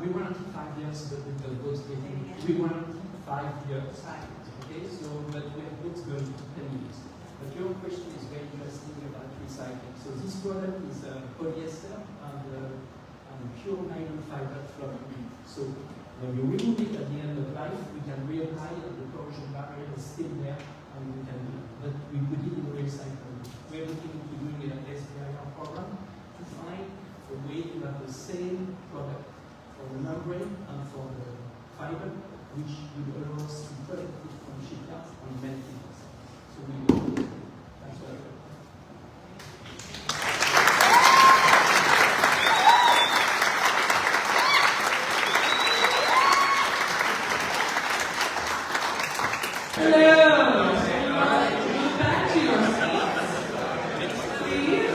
we warranty 5 years, but with the boats getting, Say it again? we warranty 5 years. 5 years. Okay, so but we have boats going to 10 years. But your question is very interesting about recycling. So this product is polyester and pure nylon fiber floating. So when you remove it at the end of life, we can reapply and the corrosion barrier is still there, and we can do it. But we put it in recycling. We're looking into doing an SPIR program to find a way to have the same product for the membrane and for the fiber, which will allow us to protect it from shipyards and melt it. So we will do it. That's what I do. Hello. Back to your seats, please.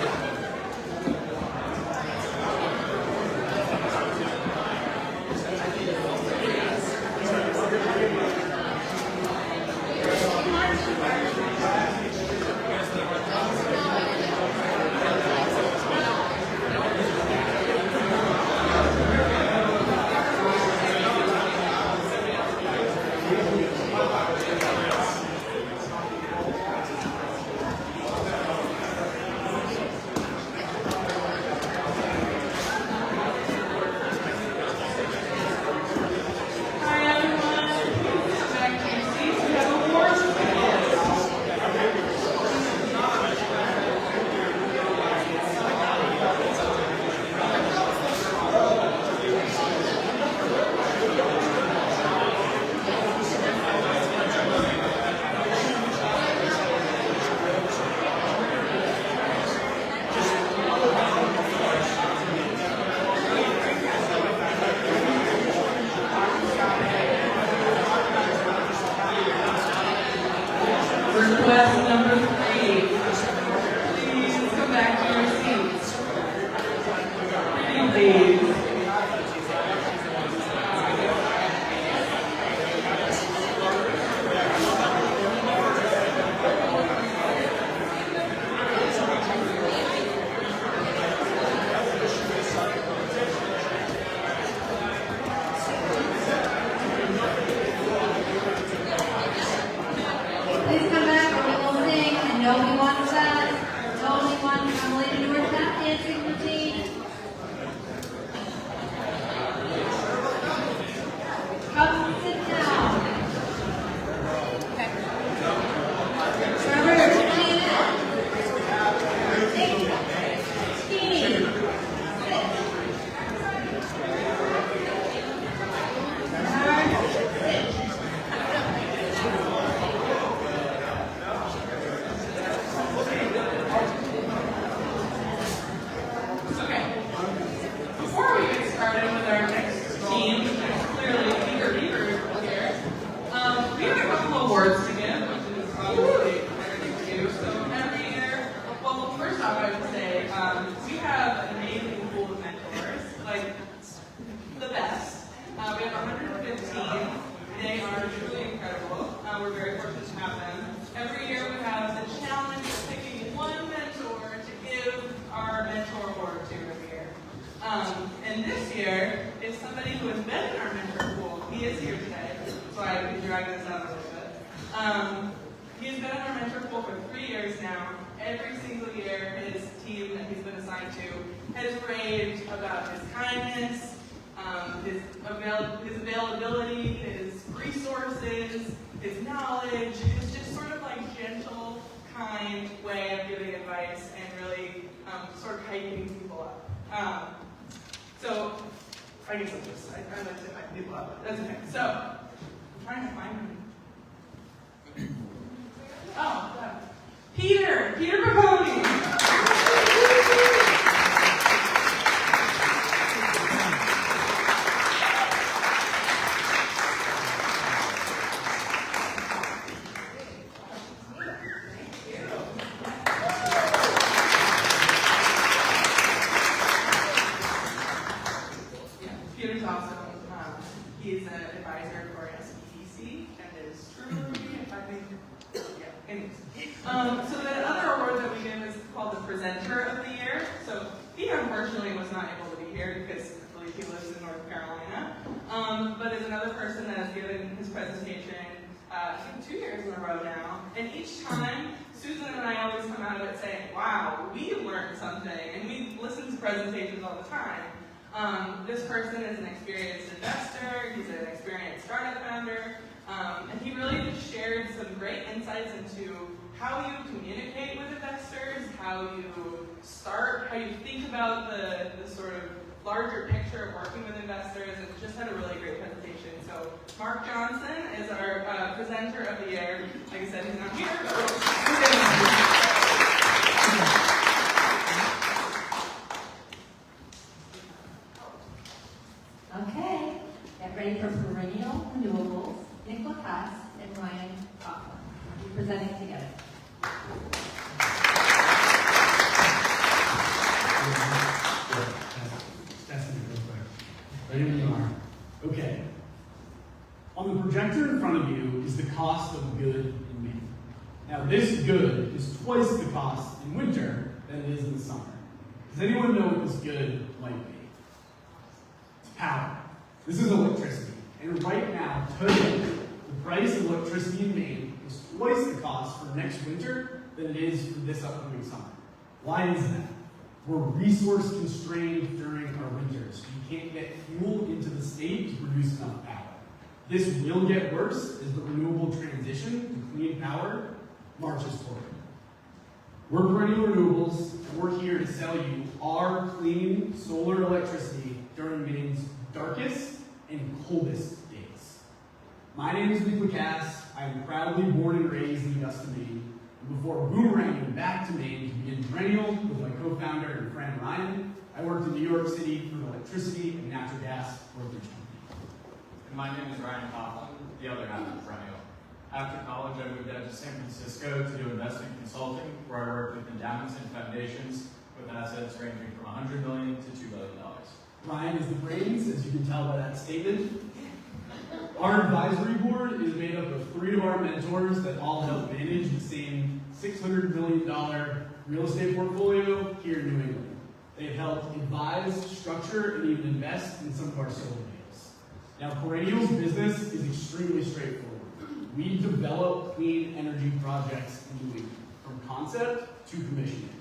Request number 3. Please come back to your seats. Please. Please come back or we will sing and nobody wants that. There's only one Emily North tap dancing routine. Come sit down. Trevor, Teeny, Okay. Before we get started with our next team, clearly eager here, we have a couple awards to give, which is obviously everything to do. So every year, well, first off, I would say we have an amazing pool of mentors, like the best. We have 115. They are truly incredible. We're very fortunate to have them. Every year we have the challenge of picking one mentor to give our mentor award to every year. And this year is somebody who has been in our mentor pool. He is here today, so I can drag this out a little bit. He's been in our mentor pool for 3 years now. Every single year, his team that he's been assigned to has raved about his kindness, his availability, his resources, his knowledge, his just sort of like gentle, kind way of giving advice and really sort of hyping people up. So I guess I like to hype people up. That's okay. So trying to find him. Oh, yeah. Peter Capone. Peter's awesome. He's an advisor for SBDC and is truly, if I think, yeah, anyways. So the other award that we give is called the Presenter of the Year. So he unfortunately was not able to be here because I believe he lives in North Carolina. But is another person that has given his presentation, I think 2 years in a row now. And each time, Susan and I always come out of it saying, wow, we learned something. And we listen to presentations all the time. This person is an experienced investor, he's an experienced startup founder, and he really just shared some great insights into how you communicate with investors, how you start, how you think about the sort of larger picture of working with investors, and just had a really great presentation. So Mark Johnson is our presenter of the year. Like I said, he's not here, but Okay, get ready for Perennial Renewables, Nick Lacasse and Ryan Coughlin. We'll be presenting together. Ready when you are. Okay. On the projector in front of you is the cost of good in Maine. Now this good is twice the cost in winter than it is in the summer. Does anyone know what this good might be? It's power. This is electricity. And right now, today, the price of electricity in Maine is twice the cost for next winter than it is for this upcoming summer. Why is that? We're resource constrained during our winters. We can't get fuel into the state to produce enough power. This will get worse as the renewable transition to clean power marches forward. We're Perennial Renewables, and we're here to sell you our clean solar electricity during Maine's darkest and coldest days. My name is Nick Lacasse. I'm proudly born and raised in Augusta, Maine. And before boomeranging back to Maine to begin Perennial with my co-founder and friend Ryan, I worked in New York City for an electricity and natural gas brokerage company. And my name is Ryan Coughlin, the other half of Perennial. After college, I moved out to San Francisco to do investment consulting, where I worked with endowments and foundations with assets ranging from $100 million to $2 billion. Ryan is the brains, as you can tell by that statement. Our advisory board is made up of 3 of our mentors that all help manage the same $600 million real estate portfolio here in New England. They've helped advise, structure, and even invest in some of our solar deals. Now, Perennial's business is extremely straightforward. We develop clean energy projects in New England, from concept to commissioning.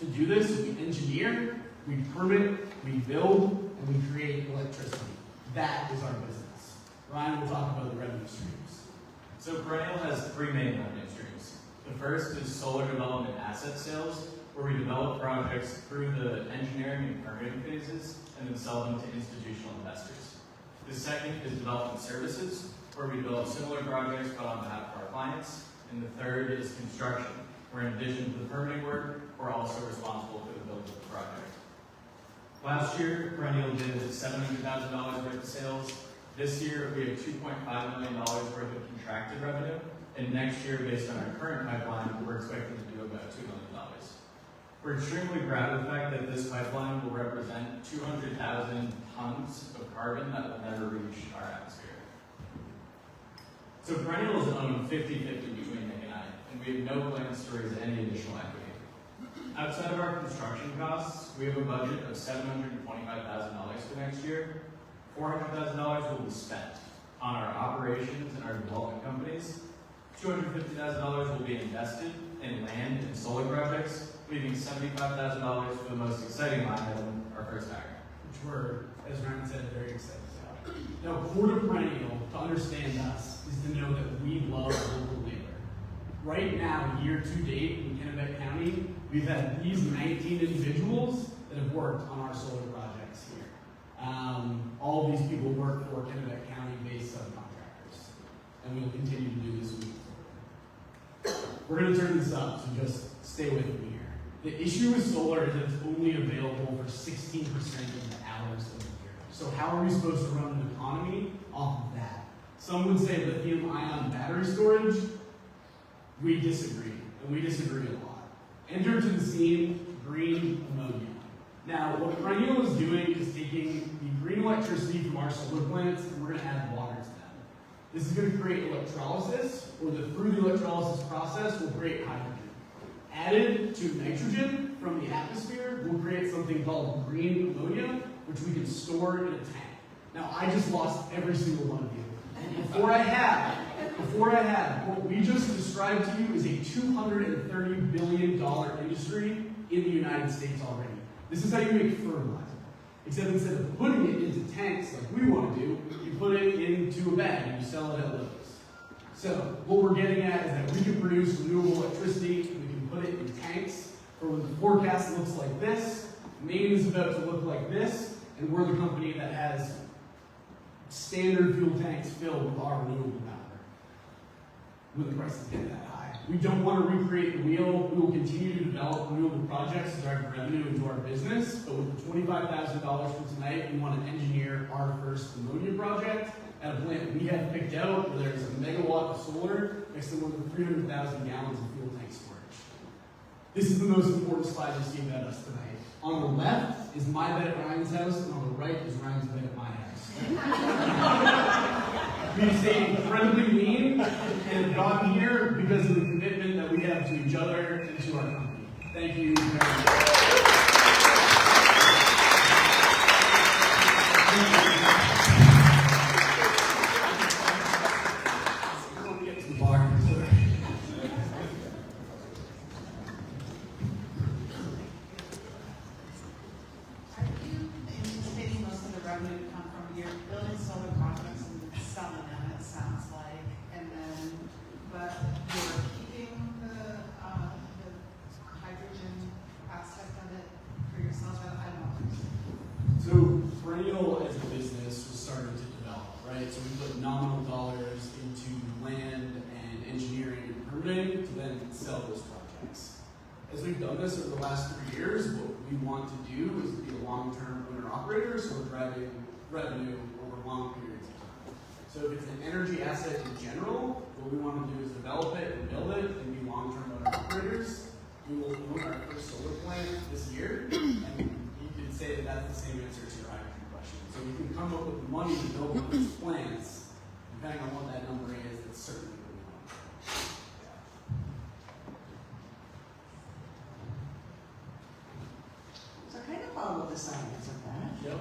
To do this, we engineer, we permit, we build, and we create electricity. That is our business. Ryan will talk about the revenue streams. So Perennial has 3 main revenue streams. The first is solar development asset sales, where we develop projects through the engineering and permitting phases and then sell them to institutional investors. The second is development services, where we develop similar projects but on behalf of our clients. And the third is construction, where in addition to the permitting work, we're also responsible for the build of the project. Last year, Perennial did $700,000 worth of sales. This year, we have $2.5 million worth of contracted revenue. And next year, based on our current pipeline, we're expecting to do about $2 million. We're extremely proud of the fact that this pipeline will represent 200,000 tons of carbon that will never reach our atmosphere. So Perennial is owned 50-50 between Nick and I, and we have no plans to raise any additional equity. Outside of our construction costs, we have a budget of $725,000 for next year. $400,000 will be spent on our operations and our development companies. $250,000 will be invested in land and solar projects, leaving $75,000 for the most exciting line item, our first hire. Which we're, as Ryan said, very excited about. Now, core to Perennial, to understand us, is to know that we love local labor. Right now, year to date in Kennebec County, we've had these 19 individuals that have worked on our solar projects here. All of these people work for Kennebec County-based subcontractors. and we will continue to do this moving forward. We're going to turn this up, so just stay with me here. The issue with solar is that it's only available for 16% of the hours of the year. So how are we supposed to run an economy off of that? Some would say lithium-ion battery storage. We disagree, and we disagree a lot. Enter to the scene green ammonia. Now, what Perennial is doing is taking the green electricity from our solar plants, and we're going to add water to them. This is going to create electrolysis, or through the electrolysis process, will create hydrogen. Added to nitrogen from the atmosphere, will create something called green ammonia, which we can store in a tank. Now, I just lost every single one of you. And before I have, what we just described to you is a $230 billion industry in the United States already. This is how you make fertilizer. Except instead of putting it into tanks like we want to do, you put it into a bag and you sell it at Lowe's. So what we're getting at is that we can produce renewable electricity, and we can put it in tanks, for when the forecast looks like this, Maine is about to look like this, and we're the company that has standard fuel tanks filled with our renewable power when the prices get that high. We don't want to recreate the wheel. We will continue to develop renewable projects to drive revenue into our business, but with the $25,000 for tonight, we want to engineer our first ammonia project at a plant we have picked out where there's a megawatt of solar next to more than 300,000 gallons of fuel tank storage. This is the most important slide you see about us tonight. On the left is my bed at Ryan's house, and on the right is Ryan's bed at my house. We stay incredibly lean and have gotten here because of the commitment that we have to each other and to our company. Thank you very much. Revenue over long periods of time. So if it's an energy asset in general, what we want to do is develop it and build it and be long-term owner-operators. We will own our first solar plant this year, and you could say that that's the same answer to your hydrogen question. So we can come up with the money to build one of these plants, depending on what that number is, that's certainly what we want. So I kind of follow the science of that. Yep.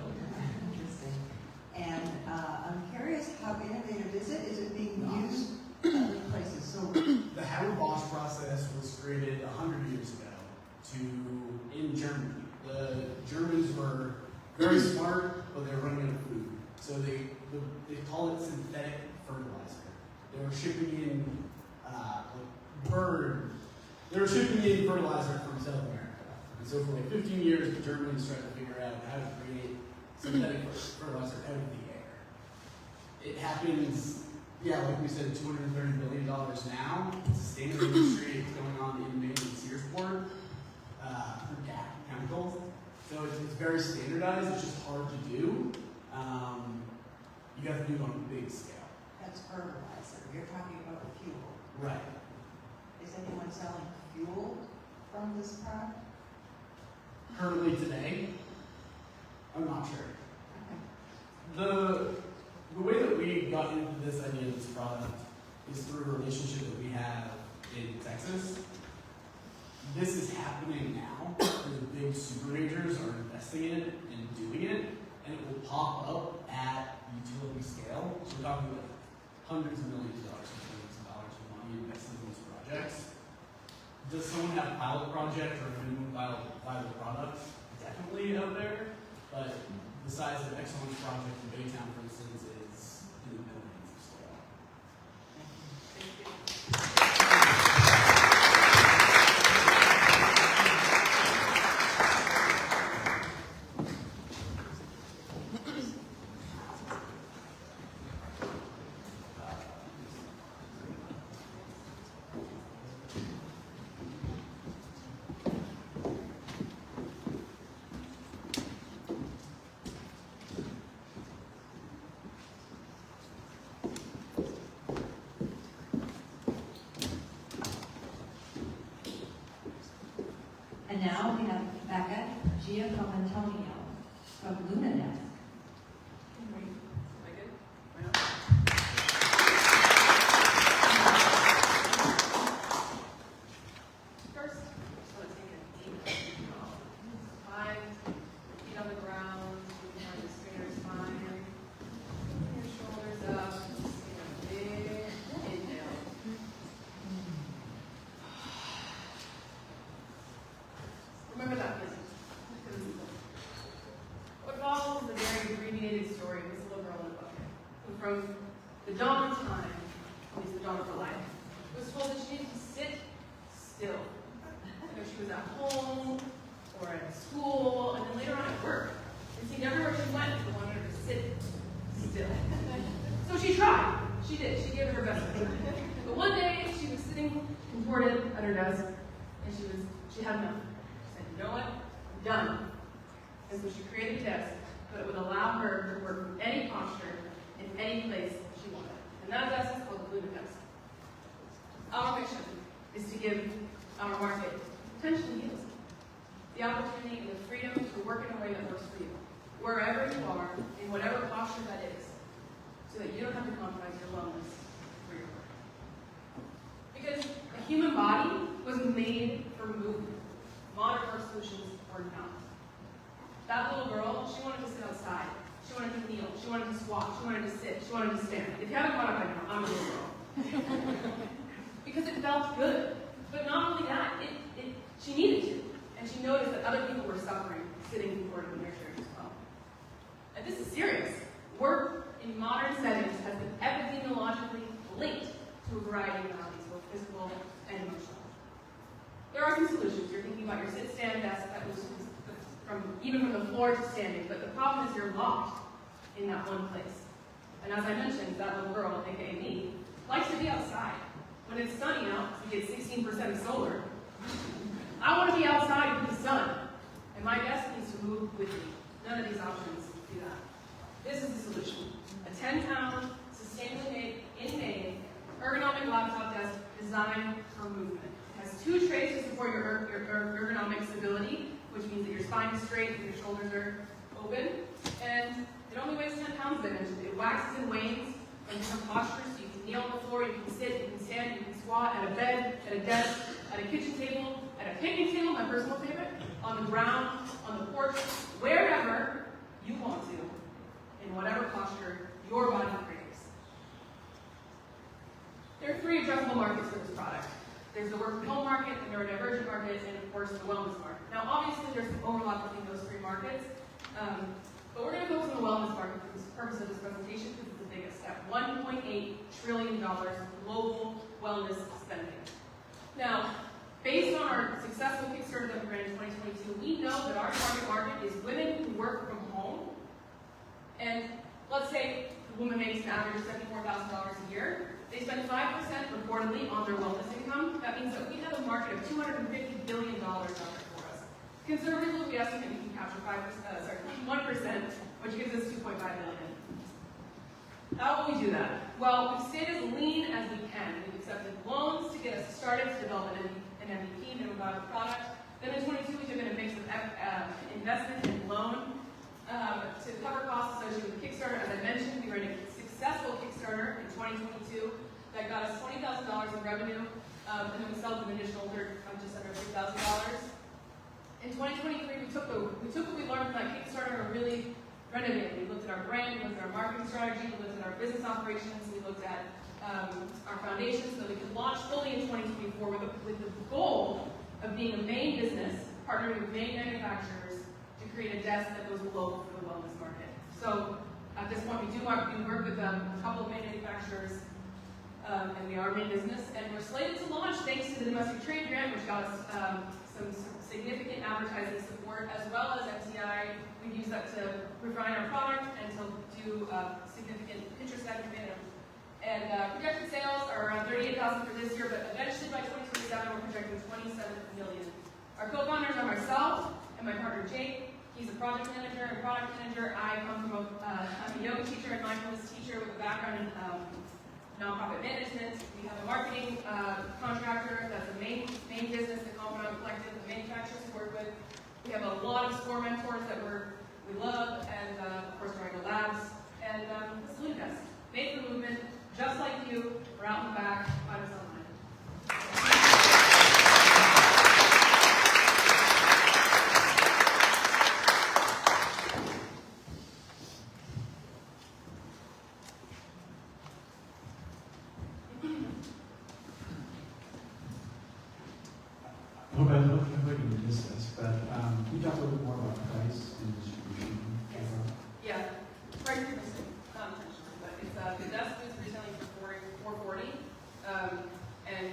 And I'm curious, how innovative is it? Is it being used other places? So the Haber-Bosch process was created 100 years ago in Germany. The Germans were very smart, but they were running out of food. So they call it synthetic fertilizer. They were shipping in They were shipping in fertilizer from South America. And so for like 15 years, the Germans tried to figure out how to create synthetic fertilizer out of the air. It happens, like we said, $230 billion now. It's a standard industry. It's going on in Maine and Searsport for chemicals. So it's very standardized. It's just hard to do. You have to do it on a big scale. That's fertilizer. You're talking about fuel. Right. Is anyone selling fuel from this product? Currently today, I'm not sure. Okay. The way that we got into this idea of this product is through a relationship that we have in Texas. This is happening now. The big super majors are investing in it and doing it, and it will pop up at utility scale. So we're talking about hundreds of millions of dollars and billions of dollars of money invested in these projects. Does someone have a pilot project or a minimum viable product? Definitely out there, but the size of the Excellence project in Baytown, for instance, is in the millions of scale. of LunaDesk. First, just want to take a deep breath. Find feet on the ground, behind your fingers, spine. Bring your shoulders up. Just take a big inhale. Remember that feeling. What follows is a very abbreviated story of this little girl in a bucket, who from the dawn of time, at least the dawn of her life, was told that she needed to sit still. Whether she was at home or at school, and then later on at work. It seemed everywhere she went, people wanted her to sit still. So she tried. She did. She gave it her best. But one day she was sitting contorted at her desk, and she had enough. She said, "You know what? I'm done." And so she created a desk that would allow her to work from any posture in any place she wanted. And that desk is called the LunaDesk. Our mission is to give our market potentially you the opportunity and the freedom to work in a way that works for you, wherever you are, in whatever posture that is, so that you don't have to compromise your wellness for your work. Because the human body was made for movement. Modern work solutions were not. That little girl, she wanted to sit outside. She wanted to kneel. She wanted to squat. She wanted to sit. She wanted to stand. If you haven't caught up by now, I'm a little girl. Because it felt good. But not only that, she needed to. And she noticed that other people were suffering, sitting contorted in their chairs as well. And this is serious. Work in modern settings has been epidemiologically linked to a variety of maladies, both physical and emotional. There are some solutions. You're thinking about your sit-stand desk that was even from the floor to standing, but the problem is you're locked in that one place. And as I mentioned, that little girl, aka me, likes to be outside. When it's sunny out, we get 16% of solar. I want to be outside with the sun, and my desk needs to move with me. None of these options do that. This is the solution. A 10-pound, sustainably made, in Maine, ergonomic laptop desk designed for movement. It has 2 trays to support your ergonomic stability, which means that your spine is straight and your shoulders are open. And it only weighs 10 pounds, as I mentioned. It waxes and wanes in different postures, so you can kneel on the floor, you can sit, you can stand, you can squat, at a bed, at a desk, at a kitchen table, at a picnic table, my personal favorite, on the ground, on the porch, wherever you want to, in whatever posture your body craves. There are 3 addressable markets for this product. There's the work from home market, the neurodivergent market, and of course the wellness market. Now obviously there's some overlap between those 3 markets, but we're going to focus on the wellness market for the purpose of this presentation because it's the biggest step. $1.8 trillion global wellness spending. Now, based on our successful Kickstarter that we ran in 2022, we know that our target market is women who work from home. And let's say the woman makes an average of $74,000 a year. They spend 5% reportedly on their wellness income. That means that we have a market of $250 billion out there for us. Conservatively, we estimate we can capture 1%, which gives us $2.5 billion. How will we do that? Well, we've stayed as lean as we can. We've accepted loans to get us started to develop an MVP, minimum viable product. Then in 22, we took in a mix of investment and loan to cover costs associated with Kickstarter. As I mentioned, we ran a successful Kickstarter in 2022 that got us $20,000 in revenue, and then we sold an additional just under $3,000. In 2023, we took what we learned from that Kickstarter and really renovated. We looked at our brand, we looked at our marketing strategy, we looked at our business operations, we looked at our foundation so that we could launch fully in 2024 with the goal of being a Maine business, partnering with Maine manufacturers to create a desk that goes global for the wellness market. So at this point, we work with a couple of Maine manufacturers, and we are a Maine business, and we're slated to launch thanks to the domestic trade grant, which got us some significant advertising support, as well as MTI. We've used that to refine our product and to do significant Pinterest advertising. And projected sales are around $38,000 for this year, but eventually by 2027, we're projecting $27 million. Our co-founders are myself and my partner Jake. He's a project manager and product manager. I come from I'm a yoga teacher and mindfulness teacher with a background in nonprofit management. We have a marketing contractor that's a main business, the Confidant Collective, the manufacturers we work with. We have a lot of SCORE mentors that we're we love, and of course Dirigo Labs, and the Salute Desk. Make the movement, just like you. We're out in the back. Find us online. I hope I can miss this, but can you talk a little bit more about price and distribution? Yeah, price is missing, not intentionally, but it's the desk is retailing for $440, and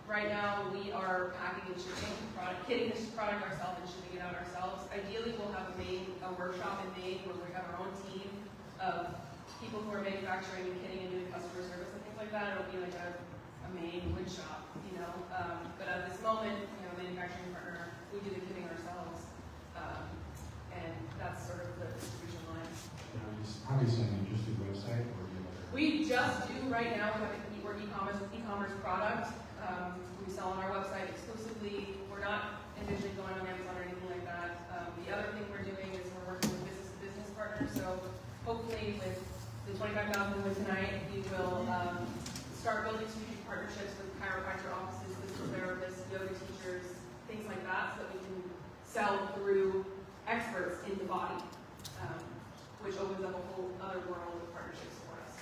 right now we are packing and shipping product, kitting this product ourselves and shipping it out ourselves. Ideally, we'll have a workshop in Maine where we have our own team of people who are manufacturing and kitting and doing customer service and things like that. It'll be like a Maine wood shop, you know. But at this moment, you know, manufacturing partner, we do the kitting ourselves, and that's sort of the distribution line. Obviously, an interesting website or we just do right now. We have an e-commerce product. We sell on our website exclusively. We're not envisioning going on Amazon or anything like that. The other thing we're doing is we're working with business-to-business partners. So hopefully, with the 25,000 win tonight, we will start building strategic partnerships with chiropractor offices, physical therapists, yoga teachers, things like that, so that we can sell through experts in the body, which opens up a whole other world of partnerships for us.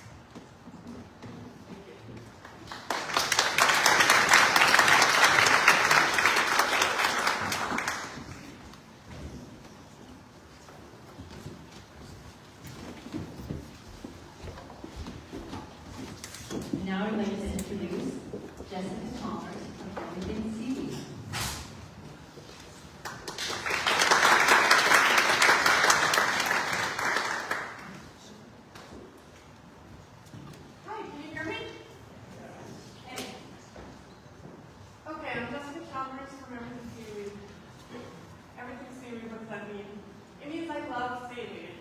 Thank you. Now I'd like to introduce Jessica Chalmers of Seaweed. Hi, can you hear me? Hey. Okay, I'm Jessica Chalmers from Everything Seaweed. Everything Seaweed, what's that mean? It means I love seaweed.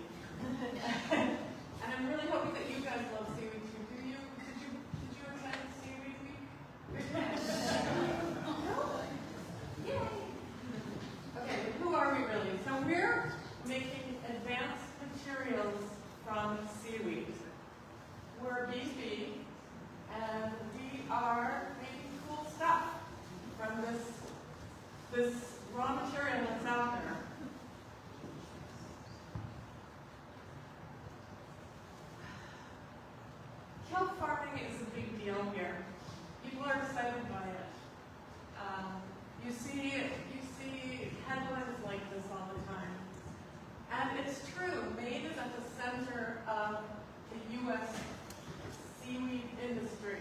And I'm really hoping that you guys love seaweed too. Did you attend Seaweed Week? Yay! Okay, but who are we really? So we're making advanced materials from seaweed. We're BC, and we are making cool stuff from this raw material that's out there. Kelp farming is a big deal here. People are excited by it. You see headlines like this all the time. And it's true, Maine is at the center of the U.S. seaweed industry.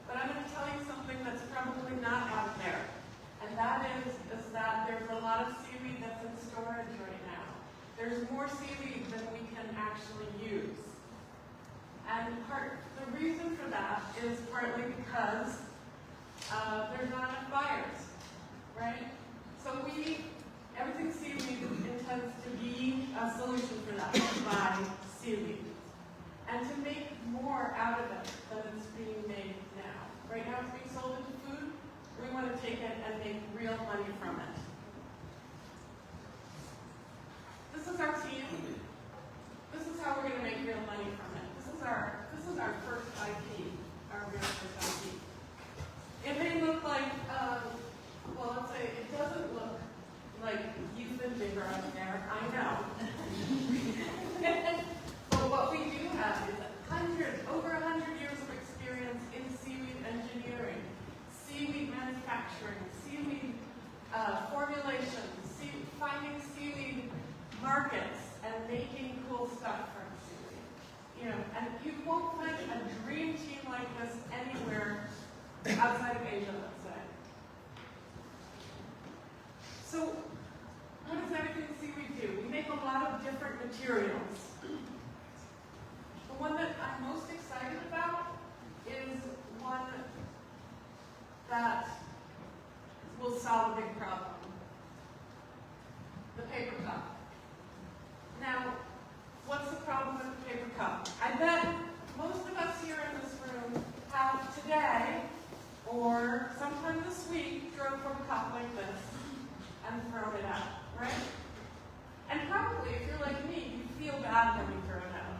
But I'm going to tell you something that's probably not out there. And that is that there's a lot of seaweed that's in storage right now. There's more seaweed than we can actually use. And the reason for that is partly because there's not enough buyers, right? So Everything Seaweed intends to be a solution for that, to buy seaweed. And to make more out of it than it's being made now. Right now it's being sold into food. We want to take it and make real money from it. This is our team. This is how we're going to make real money from it. This is our first IP, our real first IP. It may look like, well, let's say it doesn't look like you've been bigger up there. I know. But what we do have is over 100 years of experience in seaweed engineering, seaweed manufacturing, seaweed formulation, finding seaweed markets, and making cool stuff from seaweed. You know, and you won't find a dream team like this anywhere outside of Asia, let's say. So, what does Everything Seaweed do? We make a lot of different materials. The one that I'm most excited about is one that will solve a big problem. The paper cup. Now, what's the problem with the paper cup? I bet most of us here in this room have today, or sometime this week, drunk from a cup like this and thrown it out, right? And probably, if you're like me, you feel bad when you throw it out.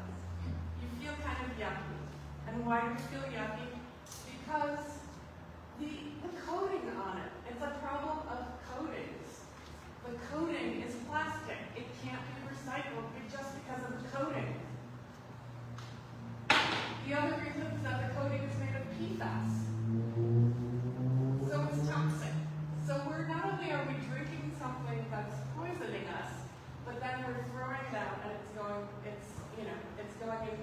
You feel kind of yucky. And why do you feel yucky? Because the coating on it, it's a problem of coatings. The coating is plastic. It can't be recycled just because of the coating. The other reason is that the coating is made of PFAS. So it's toxic. So not only are we drinking something that's poisoning us, but then we're throwing it out and it's going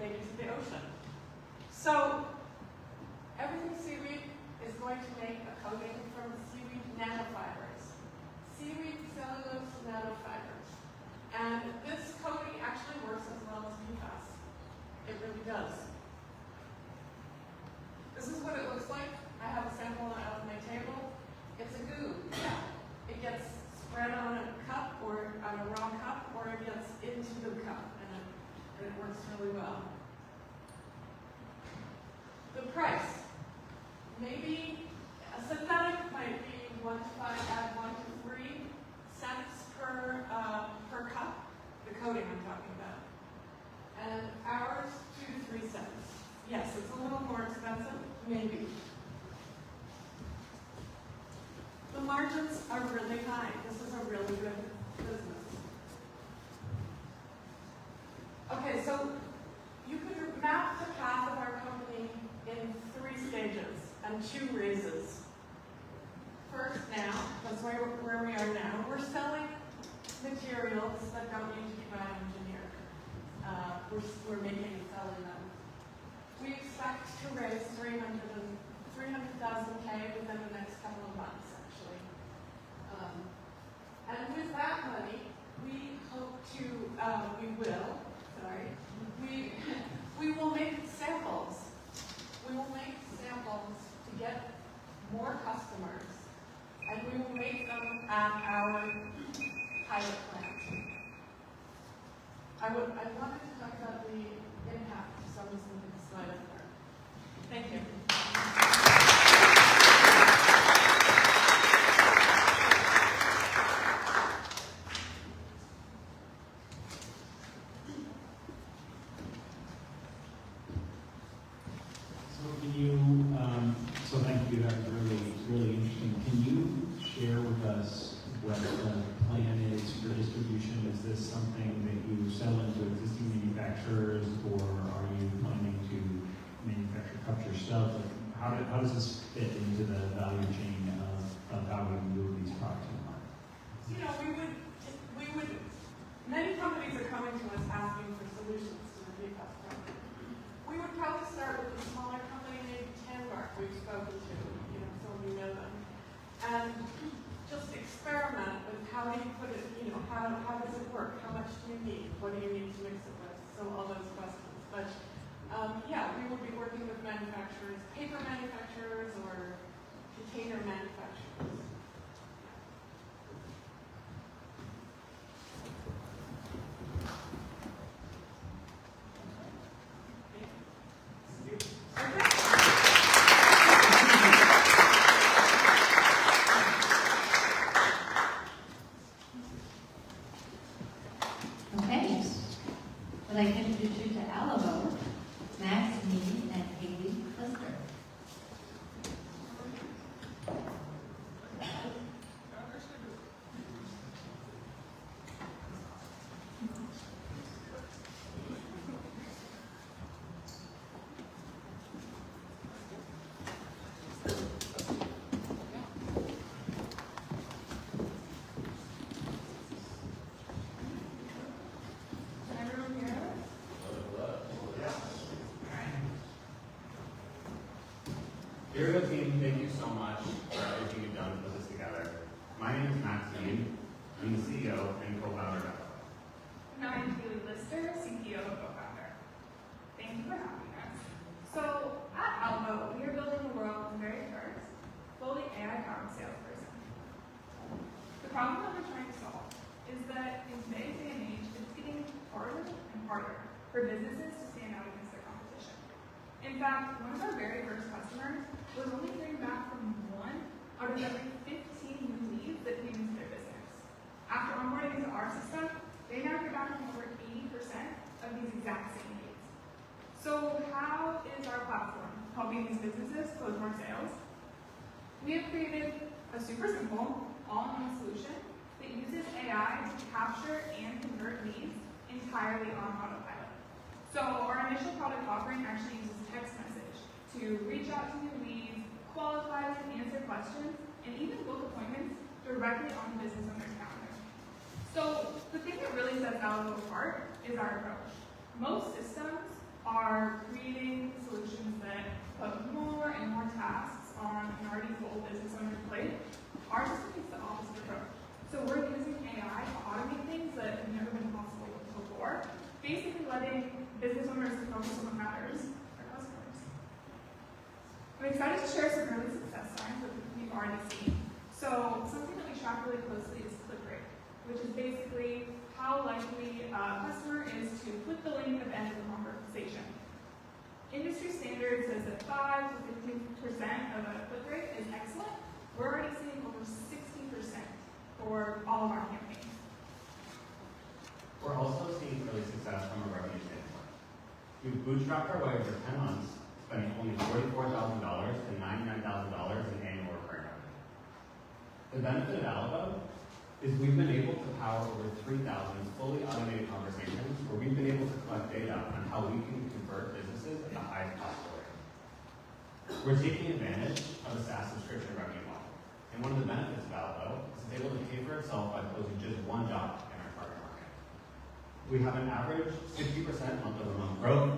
maybe to the ocean. So everything seaweed is going to make a coating from seaweed nanofibers. Seaweed cellulose nanofibers. And this coating actually works as well as PFAS. It really does. This is what it looks like. I have a sample out on my table. It's a goo. Yeah. It gets spread on a cup or on a raw cup, or it gets into the cup, and it works really well. The price. Maybe a synthetic might be 1 to 5, add 1 to 3 cents per cup. The coating I'm talking about. And ours, 2 to 3 cents. Yes, it's a little more expensive, maybe. The margins are really high. This is a really good business. Okay, so you could map the path of our company in 3 stages and 2 raises. First now, that's where we are now, we're selling materials that don't need to be bioengineered. We're making and selling them. We expect to raise 300,000 K within the next couple of months, actually. And with that money, we hope to, we will make samples. We will make samples to get more customers, and we will make them at our pilot plant. I wanted to talk about the impact of some of the slide up there. Thank you. So thank you, that was really interesting. Can you share with us what the plan is for distribution? Is this something that you sell into existing manufacturers, or are you planning to manufacture cups yourself? Like, how does this fit into the value chain of how we move these products in the market? You know, many companies are coming to us asking for solutions to the PFAS problem. We would probably start with a smaller company, maybe Tanbark, we've spoken to, some of you know them, and just experiment with how do you put it, how does it work? How much do you need? What do you need to mix it with? So all those questions. But yeah, we would be working with manufacturers, paper manufacturers or container manufacturers. Okay. I'd like to introduce you to Alivo, Max, me, and Haley Lister. Dirigo team, thank you so much for everything you've done to put this together. My name is Max Seaweed. I'm the CEO and co-founder of Alivo. And I'm Haley Lister, CTO and co-founder. Thank you for having us. So, at Alivo, we are building the world's very first fully AI-powered salesperson. The problem that we're trying to solve is that in today's day and age, it's getting harder and harder for businesses to stand out against their competition. In fact, one of our very first customers was only hearing back from 1 out of every 15 new leads that came into their business. After onboarding into our system, they now more sales. We have created a super simple, all-in-one solution that uses AI to capture and convert leads entirely on autopilot. So our initial product offering actually uses text message to reach out to new leads, qualify them, answer questions, and even book appointments directly on the business owner's calendar. So the thing that really sets Alivo apart is our approach. Most systems are creating solutions that put more and more tasks on an already full business owner's plate. Our system takes the opposite approach. So we're using AI to automate things that have never been possible before, basically letting business owners focus on what matters, our customers. I'm excited to share some early success signs that we've already seen. So something that we track really closely is click rate, which is basically how likely a customer is to click the link at the end of the conversation. Industry standard says that 5 to 15% of a click rate is excellent. We're already seeing over 60% for all of our campaigns. We're also seeing early success from a revenue standpoint. We've bootstrapped our way over 10 months, spending only $44,000 to $99,000 in annual recurring revenue. The benefit of Alivo is we've been able to power over 3,000 fully automated conversations where we've been able to collect data on how we can convert businesses at the highest possible rate. We're taking advantage of the SaaS subscription revenue model. And one of the benefits of Alivo is it's able to pay for itself by closing just one job in our target market. We have an average 60% month-over-month growth,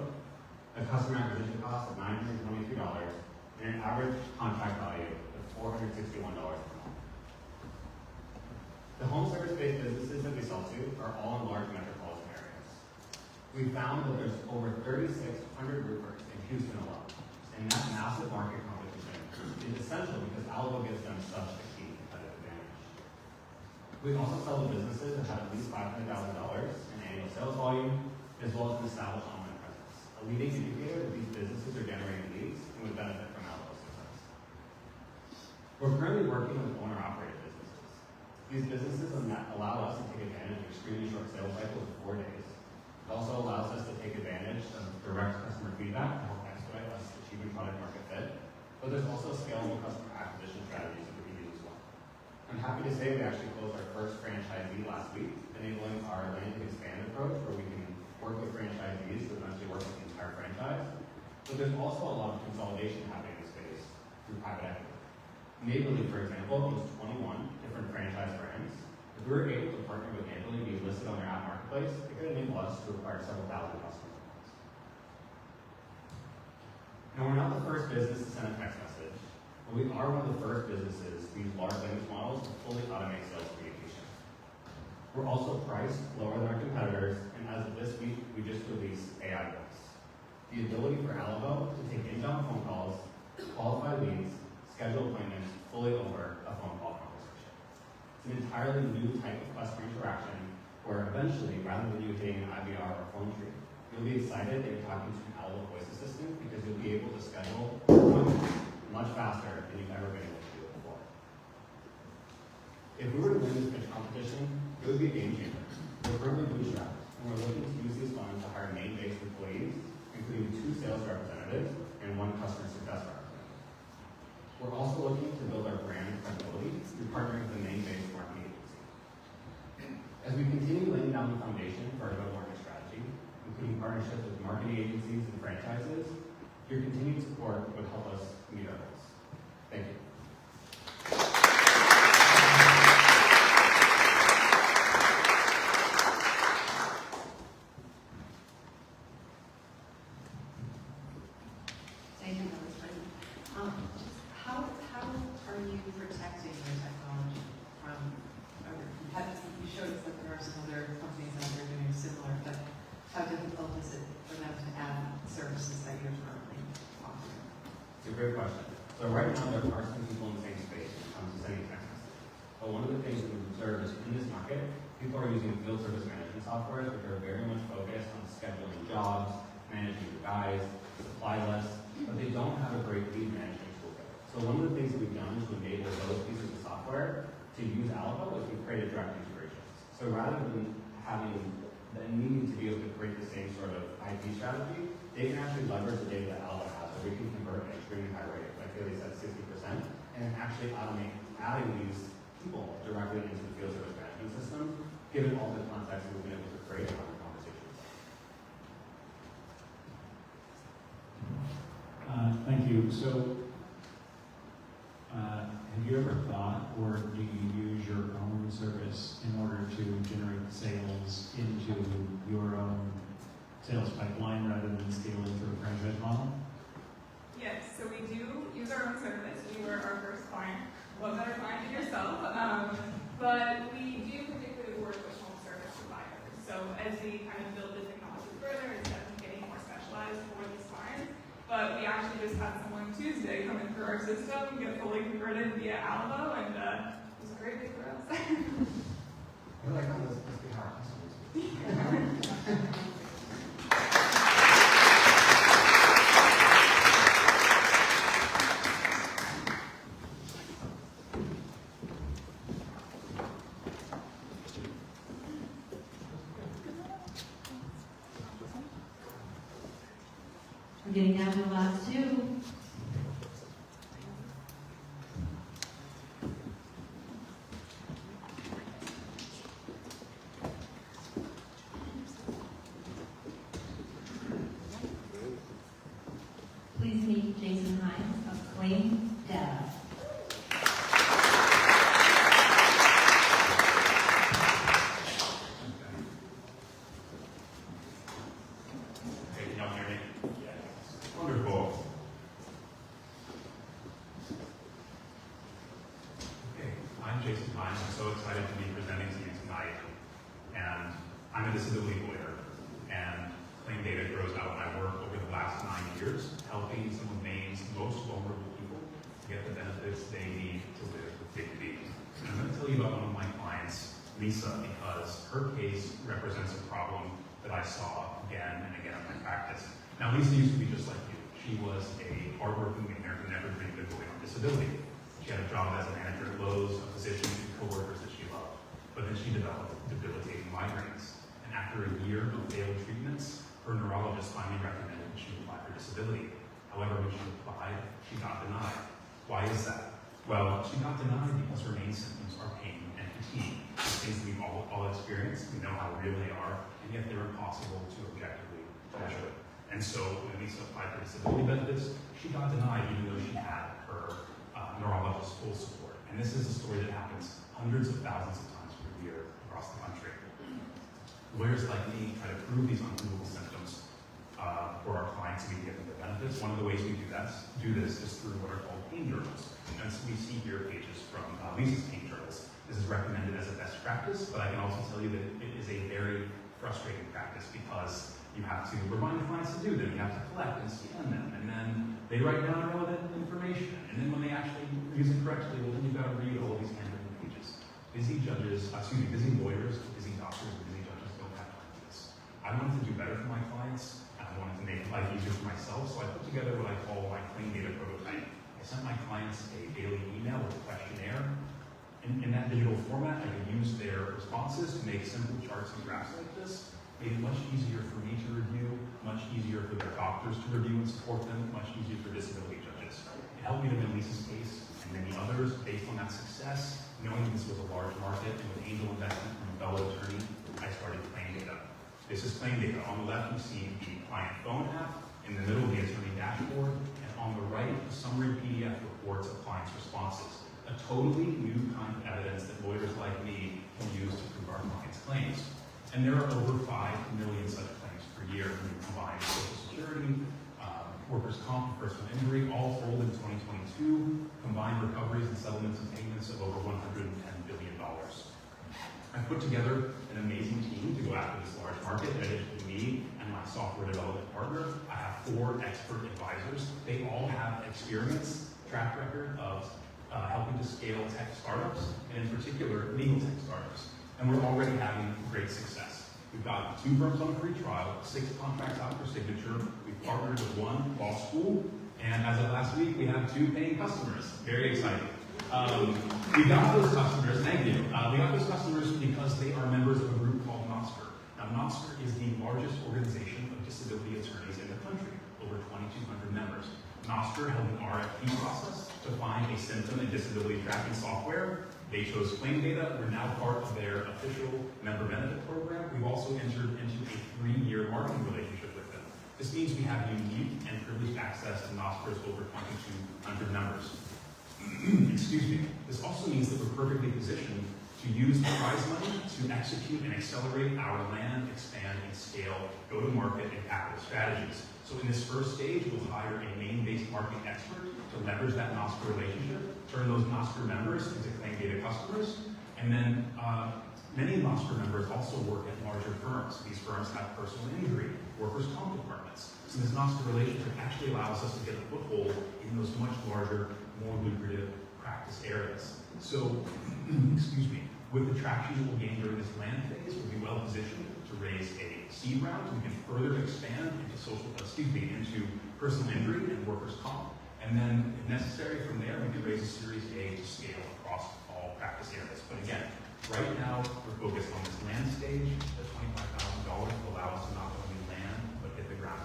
a customer acquisition cost of $923, and an average contract value of $461 per month. The home service-based businesses that we sell to are all in large metropolitan areas. We found that there's over 3,600 roofers in Houston alone, and that massive market competition is essential because Alivo gives them such a key competitive advantage. We also sell to businesses that have at least $500,000 in annual sales volume, as well as an established online presence, a leading indicator that these businesses are generating leads and would benefit from Alivo's success. We're currently working with owner-operated businesses. These businesses allow us to take advantage of extremely short sales cycles of 4 days. It also allows us to take advantage of direct customer feedback to help expedite us achieving product market fit. But there's also scalable customer acquisition strategies that we can use as well. I'm happy to say we actually closed our first franchisee last week, enabling our land and expand approach where we can work with franchisees to eventually work with the entire franchise. But there's also a lot of consolidation happening in the space through private equity. Neighborly, for example, owns 21 different franchise brands. If we were able to partner with Neighborly and be listed on their app marketplace, it could enable us to acquire several thousand customers. Now, we're not the first business to send a text message, but we are one of the first businesses to use large language models to fully automate sales communication. We're also priced lower than our competitors, and as of this week, we just released AI Voice, the ability for Alivo to take inbound phone calls, qualify leads, schedule appointments fully over a phone call conversation. It's an entirely new type of customer interaction where eventually, rather than you hitting an IVR or phone tree, you'll be excited that you're talking to an Alivo voice assistant because you'll be able to schedule appointments much faster than you've ever been able to do it before. If we were to win this pitch competition, it would be a game changer. We're currently bootstrapped, and we're looking to use these funds to hire Maine-based employees, including 2 sales representatives and 1 customer success representative. We're also looking to build our brand credibility through partnering with a Maine-based marketing agency. As we continue laying down the foundation for our go-to-market strategy, including partnerships with marketing agencies and franchises, your continued support would help us meet our goals. Thank you. Thank you, that was great. How are you protecting your technology from other competitors? You showed us that there are some other companies out there doing similar, but how difficult is it for them to add services that you're currently offering? It's a great question. So right now there are some people in the same space when it comes to sending text messages. But one of the things that we've observed is in this market, people are using field service management software which are very much focused on scheduling jobs, managing your guys, supply lists, but they don't have a great lead management toolkit. So one of the things that we've done to enable those pieces of software to use Alivo is we've created direct integrations. So rather than having the need to be able to create the same sort of IT strategy, they can actually leverage the data that Alivo has, so we can convert at an extremely high rate. Like the here they said 60%, and actually adding these people directly into the field service management system, given all the context we've been able to create around the conversations. Thank you. So, have you ever thought, or do you use your own service in order to generate sales into your own sales pipeline rather than scale into a franchise model? Yes, so we do use our own service. We were our first client. Was our client and yourself? But we do particularly work with home service providers. So as we kind of build the technology further, it's definitely getting more specialized for these clients. But we actually just had someone Tuesday come in through our system, get fully converted via Alivo, and it was a great day for us. We're like, oh, let's be our customers. We're getting down to the last two. Please meet Jason Hines of ClaimData. Hey, can y'all hear me? Yeah. Wonderful. Okay, I'm Jason Hines. I'm so excited to be presenting to you tonight. And I'm a disability lawyer, and ClaimData grows out of my work over the last 9 years, helping some of Maine's most vulnerable people get the benefits they need to live with dignity. And I'm going to tell you about one of my clients, Lisa, because her case represents a problem that I saw again and again in my practice. Now, Lisa used to be just like you. She was a hardworking Mainer who never dreamed of going on disability. She had a job as a manager at Lowe's, a position with coworkers that she loved. But then she developed debilitating migraines. And after a year of failed treatments, her neurologist finally recommended that she apply for disability. However, when she applied, she got denied. Why is that? Well, she got denied because her main symptoms are pain and fatigue. Things we've all experienced, we know how real they are, and yet they're impossible to objectively measure. And so when Lisa applied for disability benefits, she got denied even though she had her neurologist's full support. And this is a story that happens hundreds of thousands of times per year across the country. Lawyers like me try to prove these unprovable symptoms for our clients so we can get them the benefits. One of the ways we do this is through what are called pain journals. And so we see here pages from Lisa's pain journals. This is recommended as a best practice, but I can also tell you that it is a very frustrating practice because you have to remind the clients to do them. You have to collect and scan them, and then they write down relevant information. And then when they actually use it correctly, well, then you've got to read all these handwritten pages. Busy lawyers, busy doctors, and busy judges don't have time for this. I wanted to do better for my clients, and I wanted to make life easier for myself, so I put together what I call my ClaimData prototype. I sent my clients a daily email with a questionnaire. In that digital format, I could use their responses to make simple charts and graphs like this. Made it much easier for me to review, much easier for their doctors to review and support them, much easier for disability judges. It helped me to win Lisa's case and many others based on that success, knowing this was a large market, and with angel investment from a fellow attorney, I started ClaimData. This is ClaimData. On the left, you see the client phone app, in the middle, the attorney dashboard, and on the right, the summary PDF reports of clients' responses. A totally new kind of evidence that lawyers like me can use to prove our clients' claims. And there are over 5 million such claims per year when you combine Social Security, workers' comp, personal injury, all told in 2022, combined recoveries and settlements and payments of over $110 billion. I put together an amazing team to go after this large market. In addition to me and my software development partner, I have 4 expert advisors. They all have experience, track record of helping to scale tech startups, and in particular, legal tech startups. And we're already having great success. We've got 2 firms on a free trial, 6 contracts out for signature. We've partnered with 1 law school, and as of last week, we have 2 paying customers. Very exciting. We got those customers, thank you. We got those customers because they are members of a group called NOSCR. Now, NOSCR is the largest organization of disability attorneys in the country, over 2,200 members. Nostr held an RFP process to find a symptom and disability tracking software. They chose ClaimData. We're now part of their official member benefit program. We've also entered into a 3-year marketing relationship with them. This means we have unique and privileged access to Nostr's over 2,200 members. Excuse me. This also means that we're perfectly positioned to use the prize money to execute and accelerate our land, expand, and scale go-to-market and capital strategies. So in this first stage, we'll hire a Maine-based marketing expert to leverage that Nostr relationship, turn those Nostr members into ClaimData customers, and then many Nostr members also work at larger firms. These firms have personal injury, workers' comp departments. So this Nostr relationship actually allows us to get a foothold in those much larger, more lucrative practice areas. So, excuse me, with the traction that we'll gain during this land phase, we'll be well positioned to raise a seed round. We can further expand into personal injury and workers' comp. And then, if necessary, from there, we can raise a Series A to scale across all practice areas. But again, right now, we're focused on this land stage. The $25,000 will allow us to not only land, but hit the ground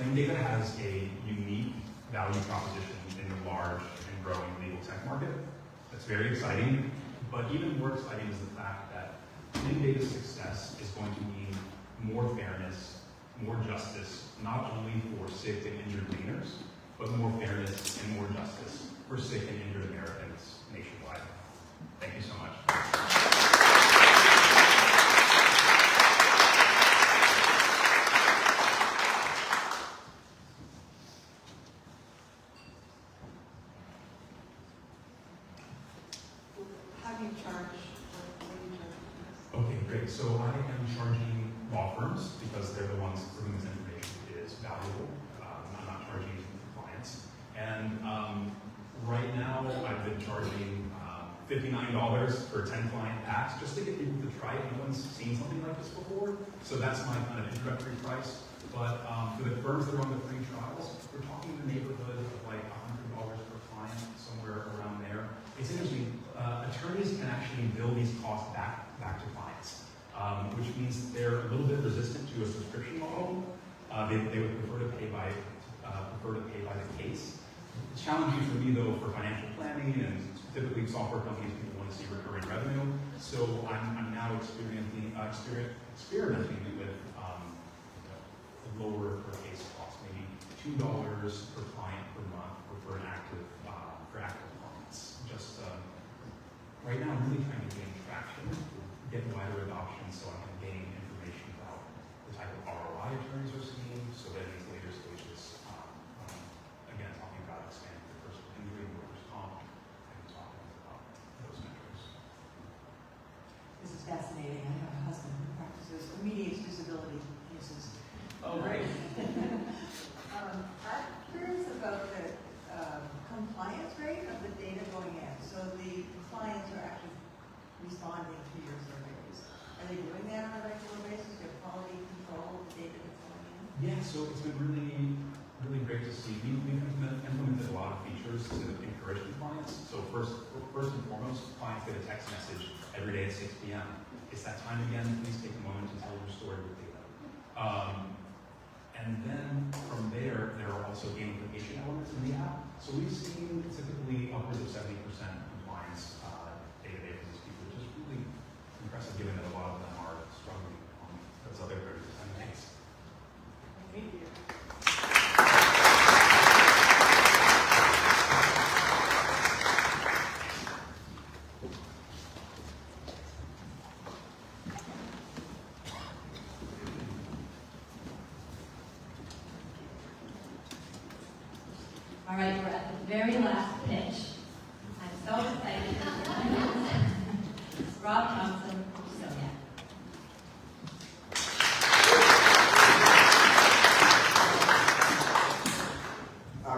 running. ClaimData has a unique value proposition in the large and growing legal tech market. That's very exciting, but even more exciting is the fact that ClaimData's success is going to mean more fairness, more justice, not only for sick and injured Mainers, but more fairness and more justice for sick and injured Americans nationwide. Thank you so much. How do you charge? Okay, great. So I am charging law firms because they're the ones for whom this information is valuable. I'm not charging clients. And right now, I've been charging $59 for 10 client packs just to get people to try it. No one's seen something like this before. So that's my kind of introductory price. But for the firms that are on the free trials, we're talking in the neighborhood of like $100 per client, somewhere around there. It's interesting. Attorneys can actually bill these costs back to clients, which means they're a little bit resistant to a subscription model. They would prefer to pay by the case. It's challenging for me though for financial planning, and typically software companies people want to see recurring revenue. So I'm now experimenting with lower per case cost, maybe $2 per client per month for active clients. Just right now, I'm really trying to gain traction, get wider adoption, so I can gain information about the type of ROI attorneys are seeing, so that in these later stages, again, talking about expanding the personal injury, workers' comp, and talking about those metrics. This is fascinating. I have a husband who practices or mediates disability cases. Oh, great. I'm curious about the compliance rate of the data going in. So the clients are actually responding to your surveys. Are they doing that on a regular basis? Do you have quality control of the data that's going in? Yeah, so it's been really great to see. We've implemented a lot of features to encourage compliance. So first and foremost, clients get a text message every day at 6 p.m. It's that time again. Please take a moment to tell your story with data. And then from there are also gamification elements in the app. So we've seen typically upwards of 70% compliance day-to-day for these people, which is really impressive given that a lot of them are struggling on those other 30% things. Thank you. All right, we're at the very last pitch. I'm so excited. It's Rob Thompson from SnoYak.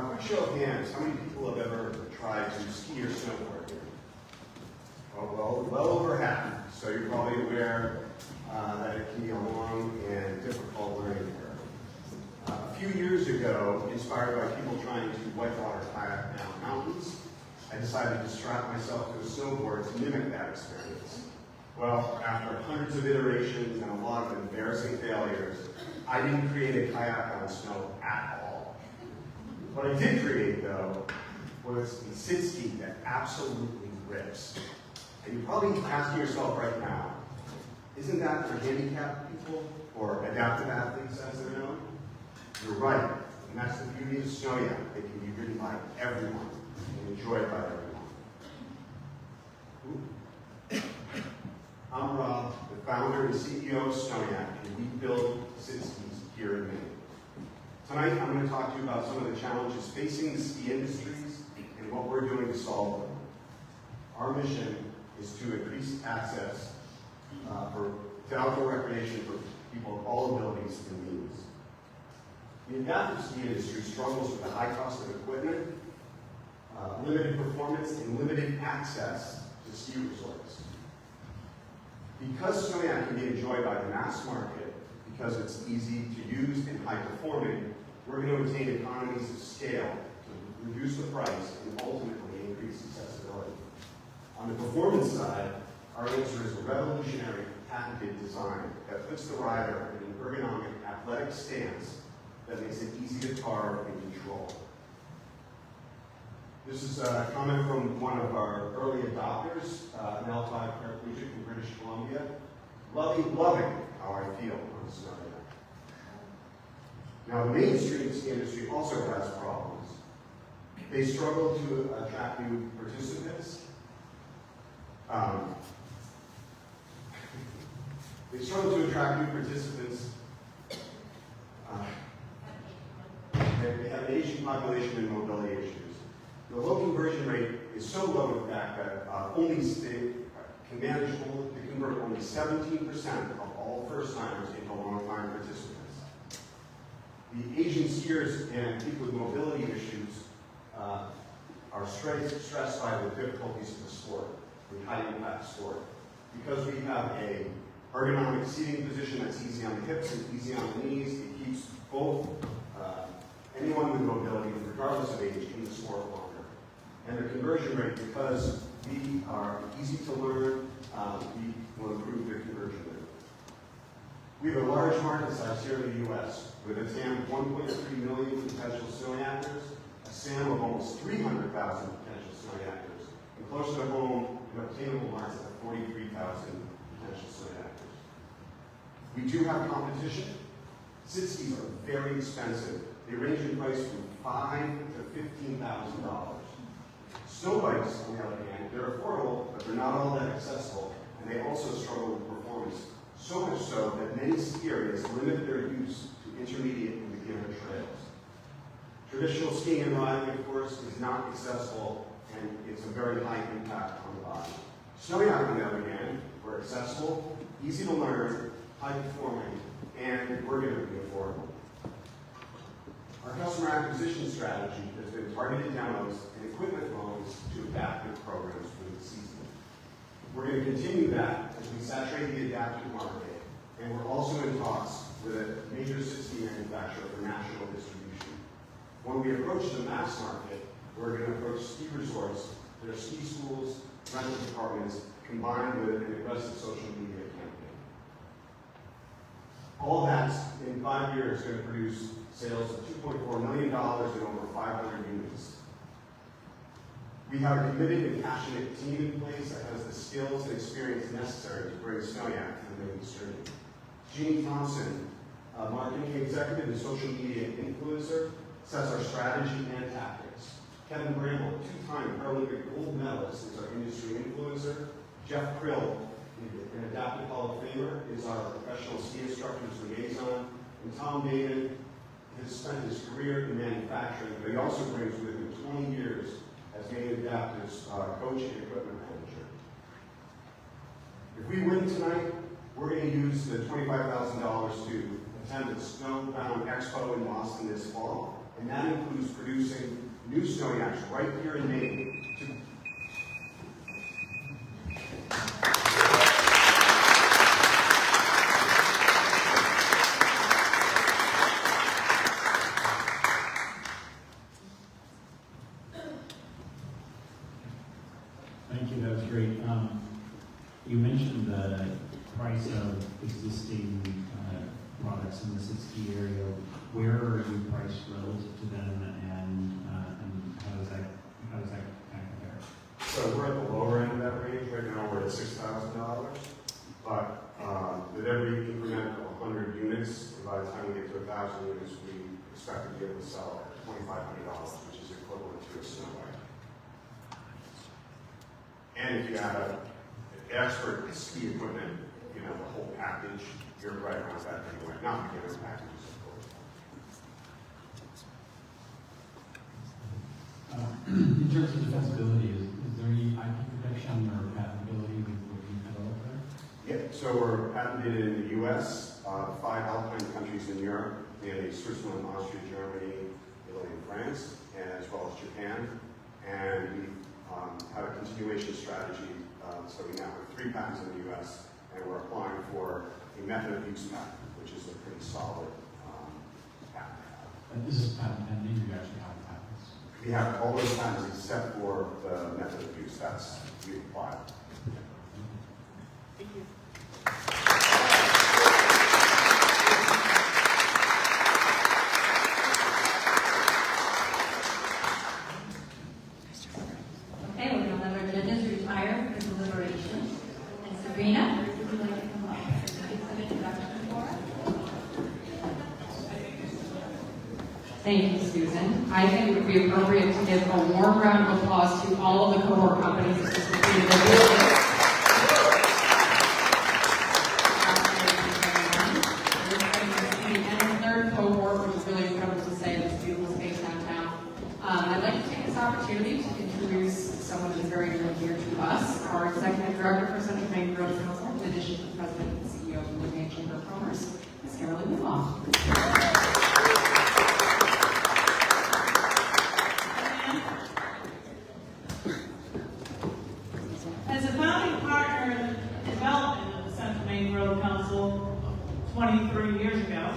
Quick show of hands. How many people have ever tried to ski or snowboard here? Well over half. So you're probably aware that it can be a long and difficult learning curve. A few years ago, inspired by people trying to whitewater kayak down mountains, I decided to strap myself to a snowboard to mimic that experience. Well, after hundreds of iterations and a lot of embarrassing failures, I didn't create a kayak on snow at all. What I did create, though, was a sit ski that absolutely rips. And you're probably asking yourself right now, isn't that for handicapped people or adaptive athletes as they're known? You're right, and that's the beauty of SnoYak. It can be ridden by everyone and enjoyed by everyone. Ooh. I'm Rob, the founder and CEO of SnoYak, and we build sit skis here in Maine. Tonight, I'm going to talk to you about some of the challenges facing the ski industries and what we're doing to solve them. Our mission is to increase access to outdoor recreation for people of all abilities and means. The adaptive ski industry struggles with the high cost of equipment, limited performance, and limited access to ski resorts. Because SnoYak can be enjoyed by the mass market, because it's easy to use and high performing, we're going to attain economies of scale to reduce the price and ultimately increase accessibility. On the performance side, our answer is a revolutionary patented design that puts the rider in an ergonomic athletic stance that makes it easy to carve and control. This is a comment from one of our early adopters, an L5 paraplegic in British Columbia. Loving how I feel on the SnoYak. Now, the mainstream ski industry also has problems. They struggle to attract new participants. They have an aging population and mobility issues. The low conversion rate is so low, in fact, that they can convert only 17% of all first-timers into long-time participants. The aging skiers and people with mobility issues are stressed by the difficulties of the sport, the high-impact sport. Because we have a ergonomic seating position that's easy on the hips and easy on the knees, it keeps both anyone with mobility, regardless of age, in the sport longer. And the conversion rate, because we are easy to learn, we will improve the conversion rate. We have a large market size here in the U.S. with a TAM of 1.3 million potential SnoYakers, a SAM of almost 300,000 potential SnoYakers, and closer to home, an obtainable market of 43,000 potential SnoYakers. We do have competition. Sit skis are very expensive. They range in price from $5,000 to $15,000. Snow bikes, on the other hand, they're affordable, but they're not all that accessible, and they also struggle with performance, so much so that many ski areas limit their use to intermediate and beginner trails. Traditional skiing and riding, of course, is not accessible, and it's a very high impact on the body. SnoYak, on the other hand, we're accessible, easy to learn, high performing, and we're going to be affordable. Our customer acquisition strategy has been targeted demos and equipment loans to adaptive programs for the season. We're going to continue that as we saturate the adaptive market, and we're also in talks with a major sit ski manufacturer for national distribution. When we approach the mass market, we're going to approach ski resorts, their ski schools, rental departments, combined with an aggressive social media campaign. All that in 5 years is going to produce sales of $2.4 million and over 500 units. We have a committed and passionate team in place that has the skills and experience necessary to bring SnoYak to the mainstream. Jeannie Thompson, a marketing executive and social media influencer, sets our strategy and tactics. Kevin Bramble, two-time Paralympic gold medalist, is our industry influencer. Jeff Krill, an adaptive Hall of Famer, is our professional ski instructors liaison. And Tom David has spent his career in manufacturing, but he also brings with him 20 years as Maine Adaptive's coach and equipment manager. If we win tonight, we're going to use the $25,000 to attend the Snowbound Expo in Boston this fall, and that includes producing new SnoYaks right here in Maine. Thank you, that was great. You mentioned the price of existing products in the 6E area, where are you priced relative to them, and how does that kind of compare? So we're at the lower end of that range right now. We're at $6,000, but with every increment of 100 units, and by the time we get to 1,000 units, we expect to be able to sell at $2,500, which is equivalent to a SnoYak. And if you have expert ski equipment, you know, the whole package, you're right around that anyway. Not beginner packages, of course. In terms of defensibility, is there any IP protection or patentability with what you developed there? Yep, so we're patented in the US, 5 Alpine countries in Europe, mainly Switzerland, Austria, Germany, Italy, and France, as well as Japan. And we have a continuation strategy, so we now have 3 patents in the US, and we're applying for a method of use patent, which is a pretty solid patent. And this is patent pending, you actually have patents? We have all those patents except for the method of use. That's we apply. Thank you. Okay, we're going to let our judges retire for deliberation. And Sabrina, would you like to come up and give some introduction for us? Thank you, Susan. I think it would be appropriate to give a warm round of applause to all of the cohort companies that just completed their business. And the third cohort, which is really incredible to say, this beautiful space downtown. I'd like to take this opportunity to introduce someone who's very near and dear to us, our Executive Director for Central Maine Growth Council, in addition to the President and CEO of the Mid-Maine Chamber of Commerce, Ms. Carolyn Newlaw. As a founding partner in the development of the Central Maine Growth Council 23 years ago,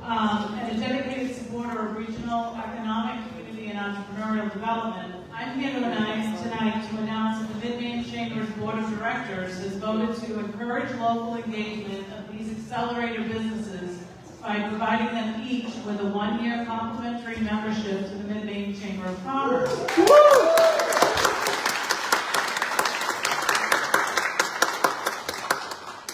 and a dedicated supporter of regional economic, community, and entrepreneurial development, I'm here tonight to announce that the Mid-Maine Chamber's Board of Directors has voted to encourage local engagement of these accelerator businesses by providing them each with a 1-year complimentary membership to the Mid-Maine Chamber of Commerce.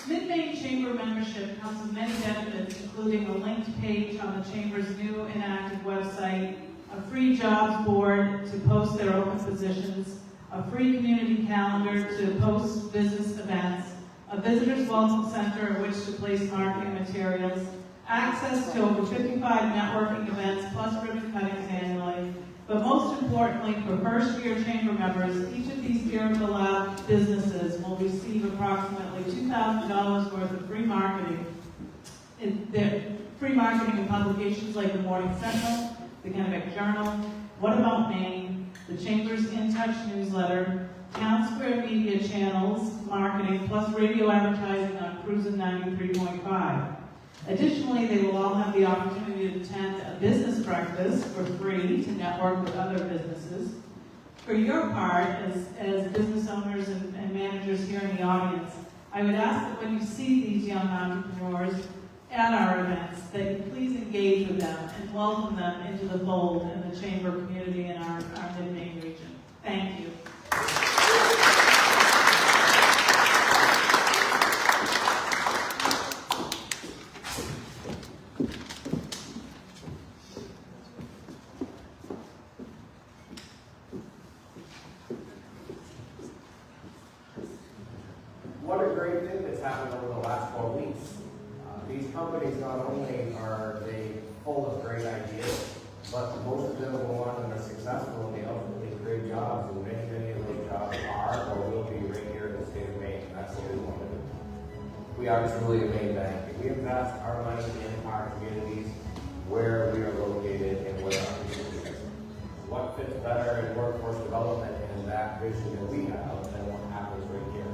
Mid-Maine Chamber membership comes with many benefits, including a linked page on the Chamber's new and active website, a free jobs board to post their open positions, a free community calendar to post business events, a visitors welcome center in which to place marketing materials, access to over 55 networking events plus ribbon cuttings annually, but most importantly, for first-year Chamber members, each of these Dirigo Lab businesses will receive approximately $2,000 worth of free marketing in publications like the Morning Sentinel, the Kennebec Journal, What About Maine, the Chamber's In Touch newsletter, Town Square Media Channels, marketing, plus radio advertising on Cruisin' 93.5. Additionally, they will all have the opportunity to attend a business breakfast for free to network with other businesses. For your part, as business owners and managers here in the audience, I would ask that when you see these young entrepreneurs at our events, that you please engage with them and welcome them into the fold in the Chamber community in our Mid-Maine region. Thank you. What a great thing that's happened over the last 12 weeks. These companies, not only are they full of great ideas, but most of them go on and are successful and they ultimately create jobs, and many, many of those jobs are or will be right here in the state of Maine. That's what we want to do. We are truly a Maine bank. We invest our money in our communities where we are located and where our communities are. What fits better in workforce development and that vision that we have than what happens right here?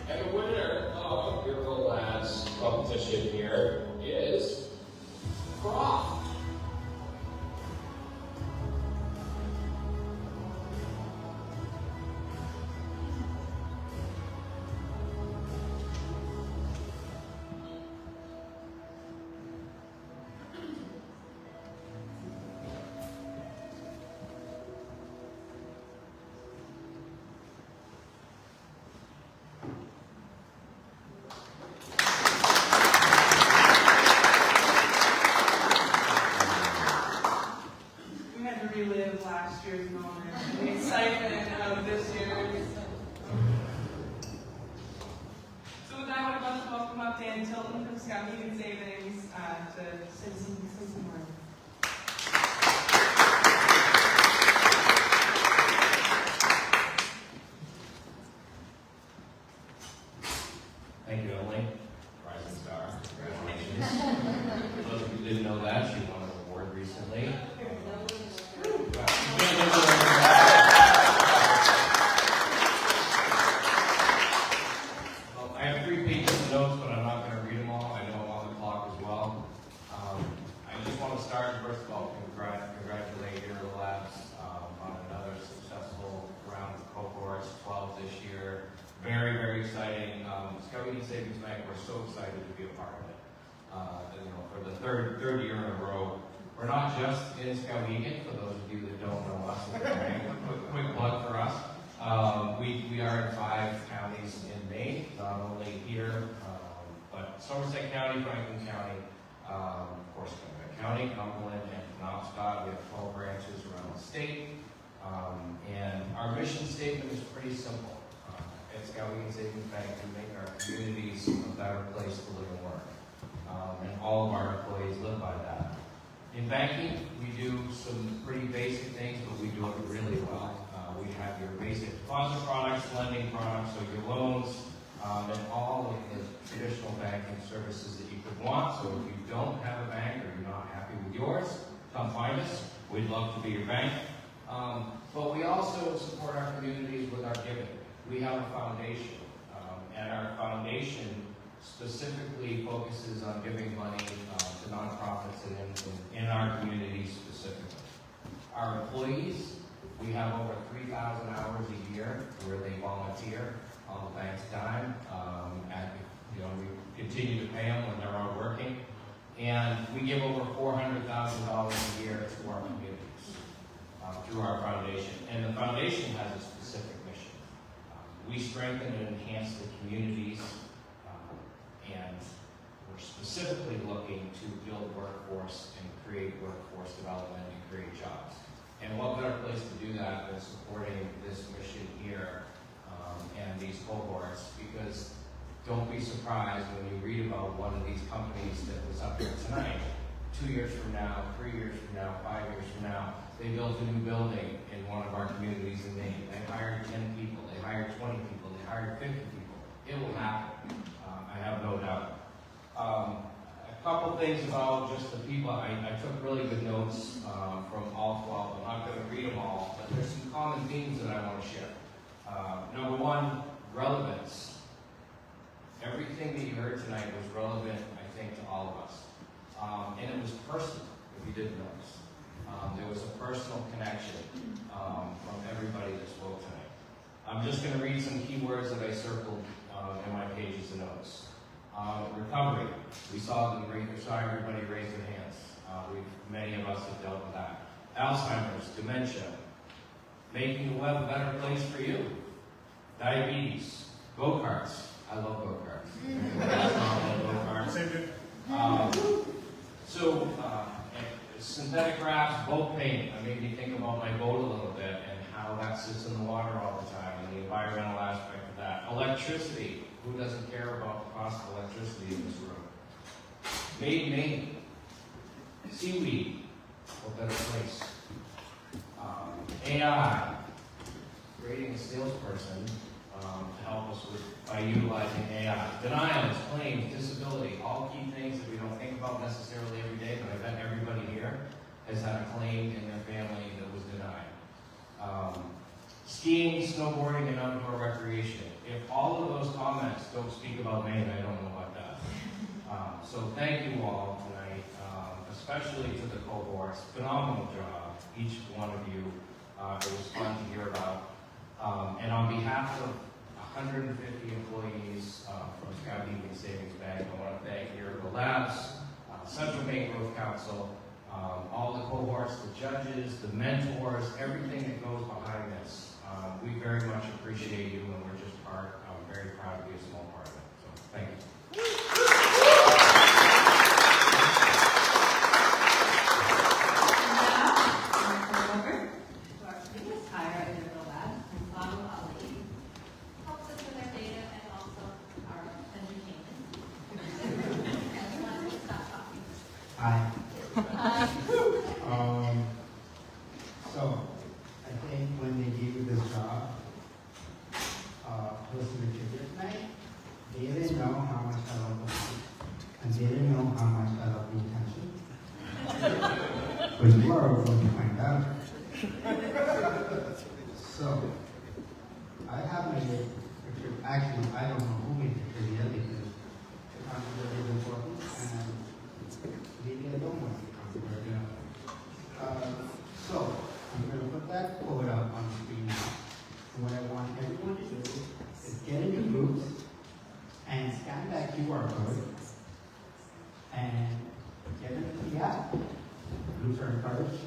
And the winner of your Labs competition here is Croft. last year's moment and the excitement of this year's. So with that, I would love to welcome up Dan Tilton from Skowhegan Savings to say some words. Thank you, Emily. Rising star. Congratulations. For those of you who didn't know that, she won an award recently. Well, I have 3 pages of notes, but I'm not going to read them all. I know I'm on the clock as well. I just want to start, first of all, congratulate Dirigo Labs on another successful round of cohorts, 12 this year. Very, very exciting. Skowhegan Savings Bank, we're so excited to be a part of it. For the third year in a row. We're not just in Skowhegan, for those of you that don't know us as a bank. Quick plug for us. We are in 5 counties in Maine, not only here, but Somerset County, Franklin County, of course, Skowhegan County, Cumberland, and Penobscot. We have 12 branches around the state. And our mission statement is pretty simple. At Skowhegan Savings Bank, we make our communities a better place to live and work. And all of our employees live by that. In banking, we do some pretty basic things, but we do it really well. We have your basic deposit products, lending products, so your loans, and all of the traditional banking services that you could want. So if you don't have a bank or you're not happy with yours, come find us. We'd love to be your bank. But we also support our communities with our giving. We have a foundation, and our foundation specifically focuses on giving money to nonprofits and in our communities specifically. Our employees, we have over 3,000 hours a year where they volunteer on the bank's dime. We continue to pay them when they're out working. And we give over $400,000 a year to our communities through our foundation. And the foundation has a specific mission. We strengthen and enhance the communities, and we're specifically looking to build workforce and create workforce development and create jobs. And what better place to do that than supporting this mission here and these cohorts, because don't be surprised when you read about one of these companies that was up here tonight. 2 years from now, 3 years from now, 5 years from now, they built a new building in one of our communities in Maine. They hired 10 people, they hired 20 people, they hired 50 people. It will happen, I have no doubt. A couple things about just the people. I took really good notes from all 12. I'm not going to read them all, but there's some common themes that I want to share. Number one, relevance. Everything that you heard tonight was relevant, I think, to all of us. And it was personal, if you didn't notice. There was a personal connection from everybody that spoke tonight. I'm just going to read some keywords that I circled in my pages of notes. Recovery. We saw everybody raise their hands. Many of us have dealt with that. Alzheimer's, dementia. Making the web a better place for you. Diabetes. Go-karts. I love go-karts. Synthetic wraps, boat paint. I made me think about my boat a little bit and how that sits in the water all the time and the environmental aspect of that. Electricity. Who doesn't care about the cost of electricity in this room? Mid-Maine. Seaweed. What better place? AI. Creating a salesperson to help us by utilizing AI. Denials, claims, disability, all key things that we don't think about necessarily every day, but I bet everybody here has had a claim in their family that was denied. Skiing, snowboarding, and outdoor recreation. If all of those comments don't speak about Maine, I don't know what does. So thank you all tonight, especially to the cohorts. Phenomenal job, each one of you. It was fun to hear about. And on behalf of 150 employees from Skowhegan Savings Bank, I want to thank Dirigo Labs, Central Maine Growth Council, all the cohorts, the judges, the mentors, everything that goes behind this. We very much appreciate you, and we're just I'm very proud to be a small part of it. So thank you. I think when they gave you this job, close to the trivia tonight, they didn't know how much I love the food. And they didn't know how much I love the attention. But you are going to find out. So, I have my picture. Actually, I don't know who made the trivia because the controversy is important and maybe I don't want the controversy. So, I'm going to put that code up on the screen now. And what I want everyone to do is get into groups and scan that QR code and get into the app. Groups are encouraged.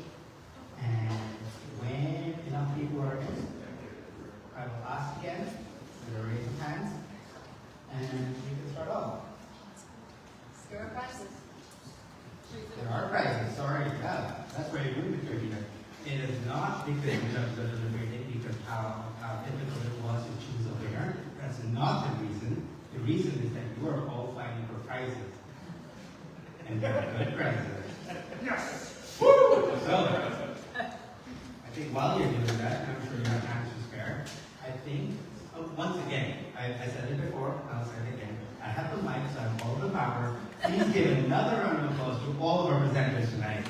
And when enough people are in, I will ask again, with a raise of hands, and we can start off. There are prizes. There are prizes, sorry, yeah, that's why you're doing the trivia. It is not because you have to deliberate it because how difficult it was to choose a winner. That's not the reason. The reason is that you are all fighting for prizes. And they're good prizes. Yes! Woo! So, I think while you're doing that, and I'm sure you have time to spare, I think, once again, I said it before, I'll say it again. I have the mic, so I have all the power. Please give another round of applause to all of our presenters tonight.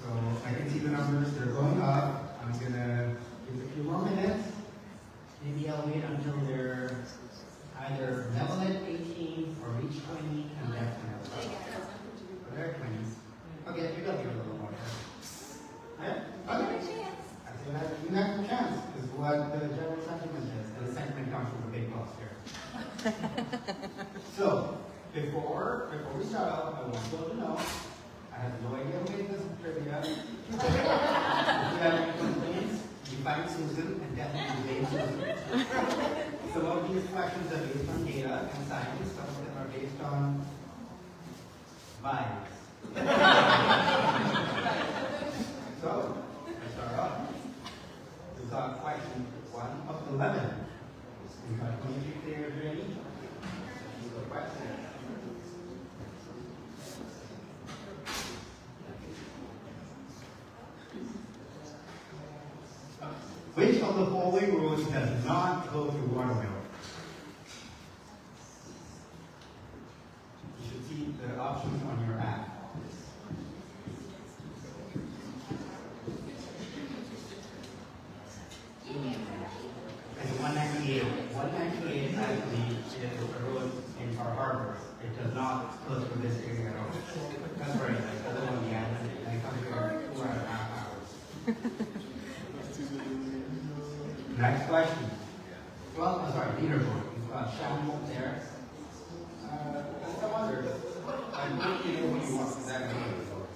So I can see the numbers, they're going up. I'm gonna give it a few more minutes. Maybe I'll wait until they're either level at 18 or reach 20 and left and out. They're 20. Okay, we got to give it a little more time. Yeah? Okay. You have a chance, is what the general sentiment is, and the sentiment comes from the big boss here. So, before we start out, I want you all to know, I have no idea who made this trivia. If you have any complaints, you find Susan and definitely blame Susan. Some of these questions are based on data and science, some of them are based on vibes. So, let's start off. We've got question 1 of 11. We've got 23 players ready. Here's the question. Which of the following roads does not go through Waterville? You should see the options on your app. And 198. 198 actually is a road in Far Harbor. It does not go through this area at all. That's right. I live on the island and I come here 2.5 hours. Next question. Well, sorry, leaderboard. We've got Sean up there. And some others. I don't know what you want from that leaderboard.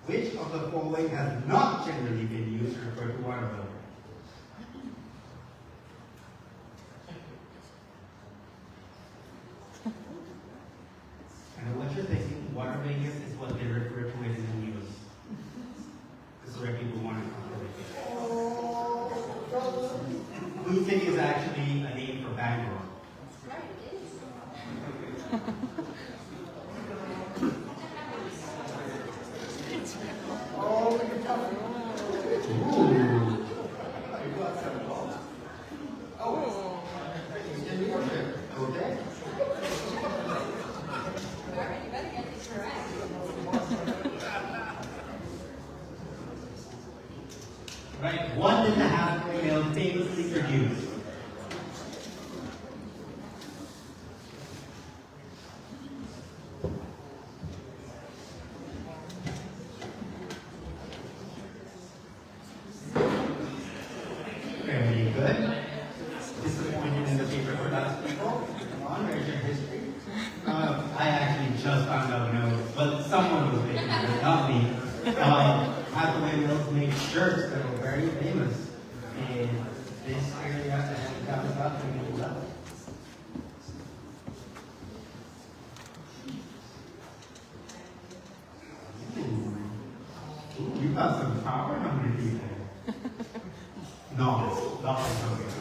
Which of the following has not generally been used to refer to Waterville? I know what you're thinking. Water Vegas is what they refer to it in the news. This is where people want to come to. Blue City is actually a name for Bangor. Right, it is. Oh, look at that. Ooh. You got some balls. Oh. Okay. Alright, you better get this correct. Right, 1.5 female famously produced. Very good. Disappointed in the paper for last people. Come on, where's your history? I actually just found out no, but someone was making it, not me. Hathaway Mills made shirts that were very famous in this area and down south in the left. got some power hungry people. No, not hungry.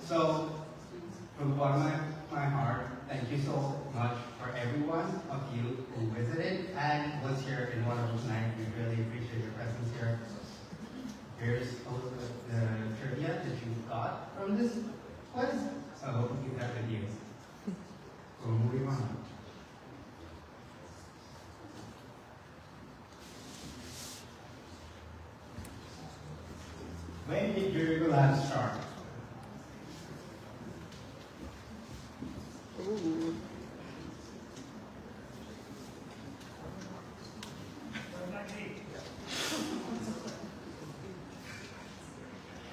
So, from the bottom of my heart, thank you so much for everyone of you who visited and was here in Waterloo tonight. We really appreciate your presence here. Here's the trivia that you got from this quiz. So I hope you keep that with you. So moving on. When did Dirigo Labs start? Ooh.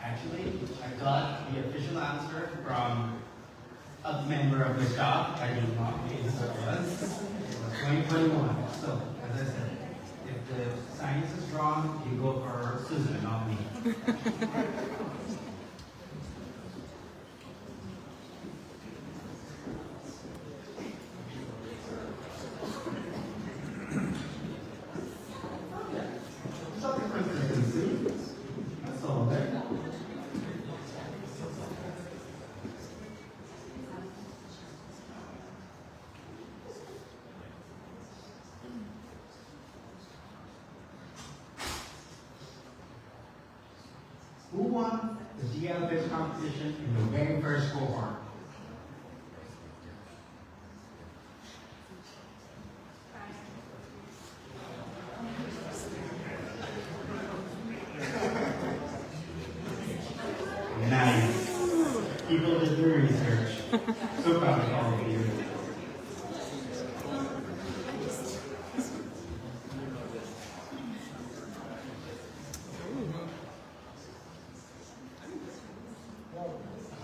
Actually, I got the official answer from a member of the staff. I do not know who it was. It was 2021. So, as I said, if the science is wrong, you go for Susan, not me. That's all there. Who won the DL-based competition in the very first cohort? Nice. People did their research. So proud of all of you.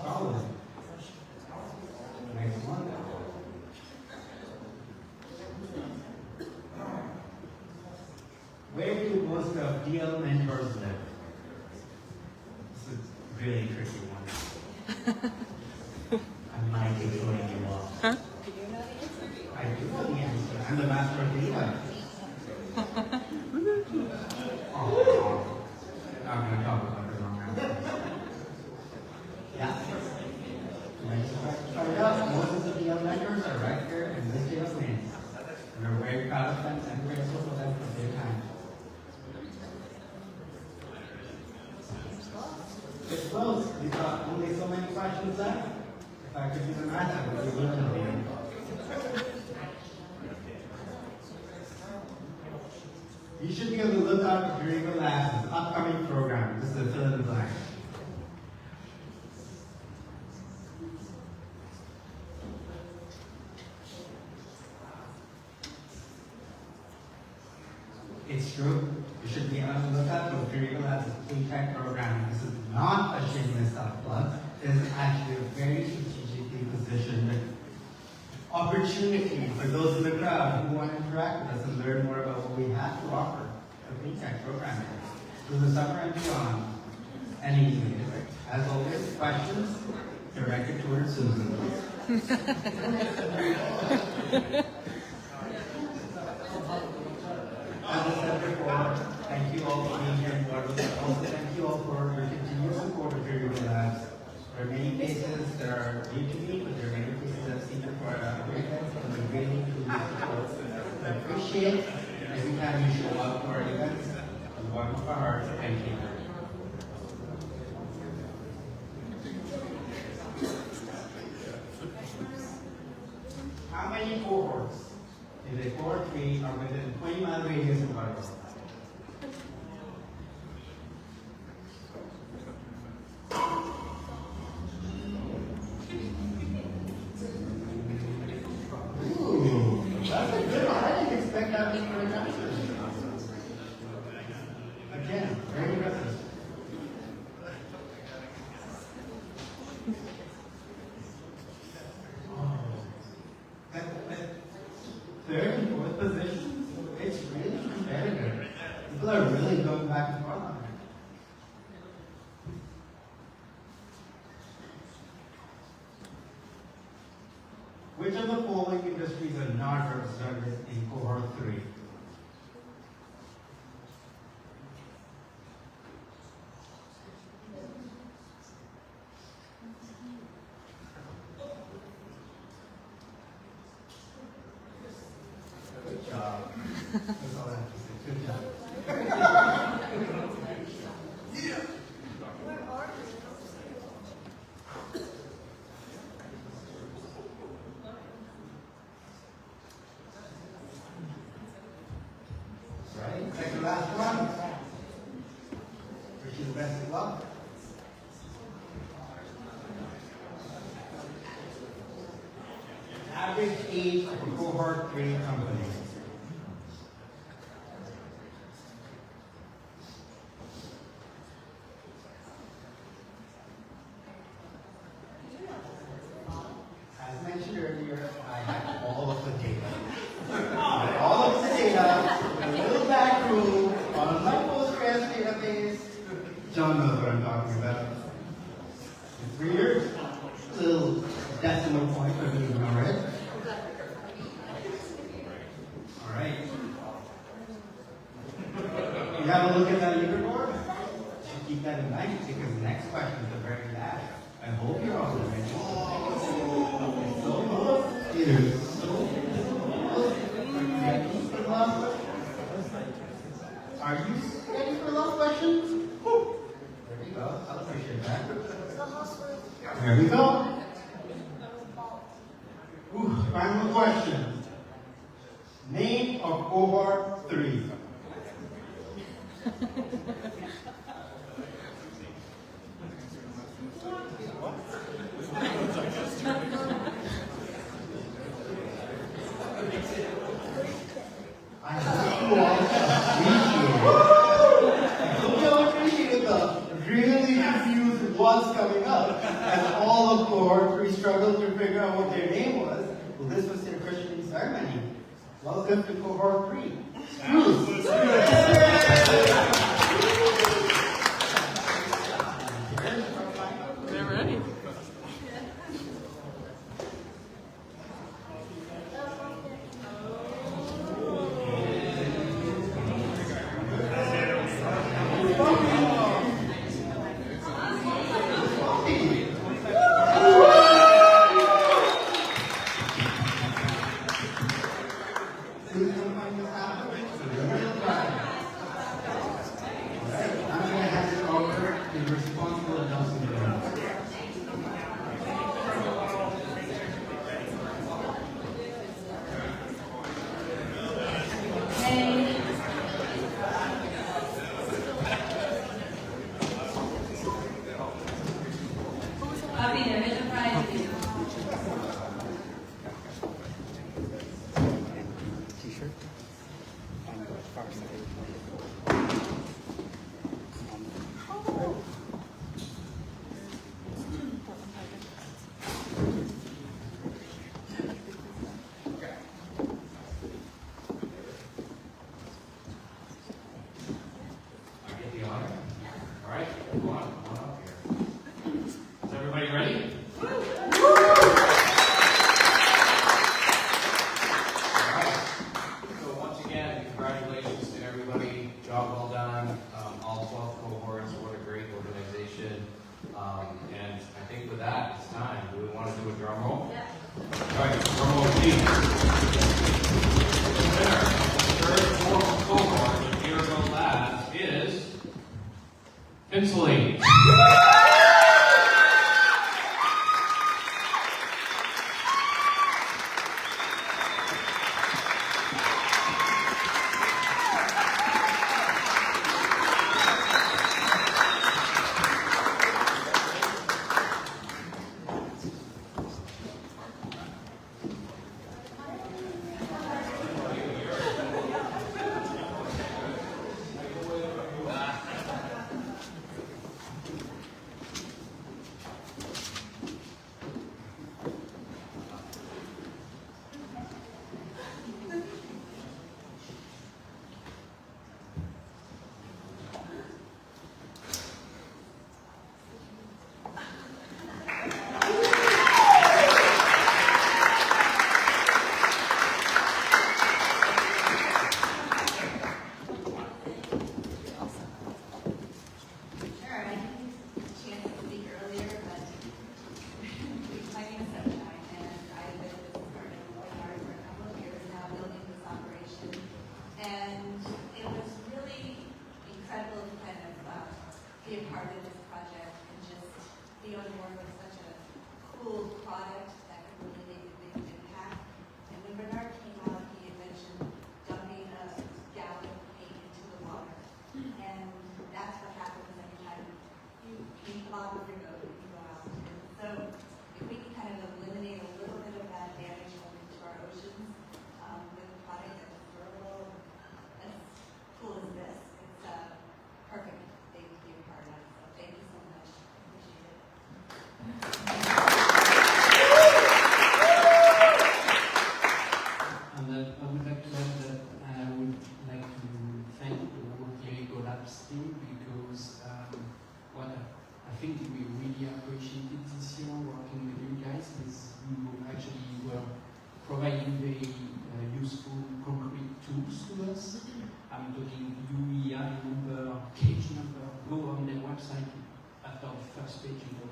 Solid. Next one. Where do most of DL mentors live? This is a really tricky one. I might be throwing you off. Huh? I do know the answer. I'm the master of data. Oh, I'm going to talk about the wrong answer. Yeah. Find out. Most of the DL mentors are right here in this DL name. And we're very proud of them and grateful for them for their time. It's close. We've got only so many questions left. If I could do the math, I would be willing to do. You should be able to look out for Dirigo Labs' upcoming program. This is a fill in the blank. It's true. You should be on the lookout for Dirigo Labs' EmTech program. This is not a shameless self-plug. This is actually a very strategically positioned opportunity for those in the crowd who want to interact with us and learn more about what we have to offer the EmTech program through the summer and beyond. And easily, as always, questions directed towards Susan. As I said before, thank you all for being here in Waterloo. Also, thank you all for your continued support of Dirigo Labs. There are many cases that are new to me, but there are many cases I've seen before at other events, and we really appreciate every time you show up to our events. From the bottom of our hearts, thank you. How many cohorts in the cohort 3 are within 20-mile radius of Waterloo? Ooh, that's a good one. I didn't expect that many correct answers. Again, very impressive. That third and fourth positions, it's really competitive. People are really going back and forth on it. Which of the following industries are not represented started in cohort 3. Good job. That's all I have to say. Good job. Right, second last one. Wish you the best of luck. Average age of a cohort 3 company. As mentioned earlier, I have all of the data. All of the data, in a little back room, on my Postgres database. John knows what I'm talking about. In 3 years, little decimal point for me to ignore it. All right. You have a look at that leaderboard? Keep that in mind because the next question is the very last. I hope you're all ready. So close. It is so close. Ready for the last question? Are you ready for the last question? There we go. I'll appreciate that. There we go. Final question. Name of cohort 3. I hope you all appreciate the really confused what's coming up as all of cohort 3 struggled to figure out what their name was. Well, this was their christening ceremony. Welcome to cohort 3. They're ready. I would like to add that I would like to thank the whole Dirigo Labs team because what I think we really appreciated this year working with you guys is you actually were providing very useful, concrete tools to us. I'm talking UEI number, cage number, go on their website after the first page, you know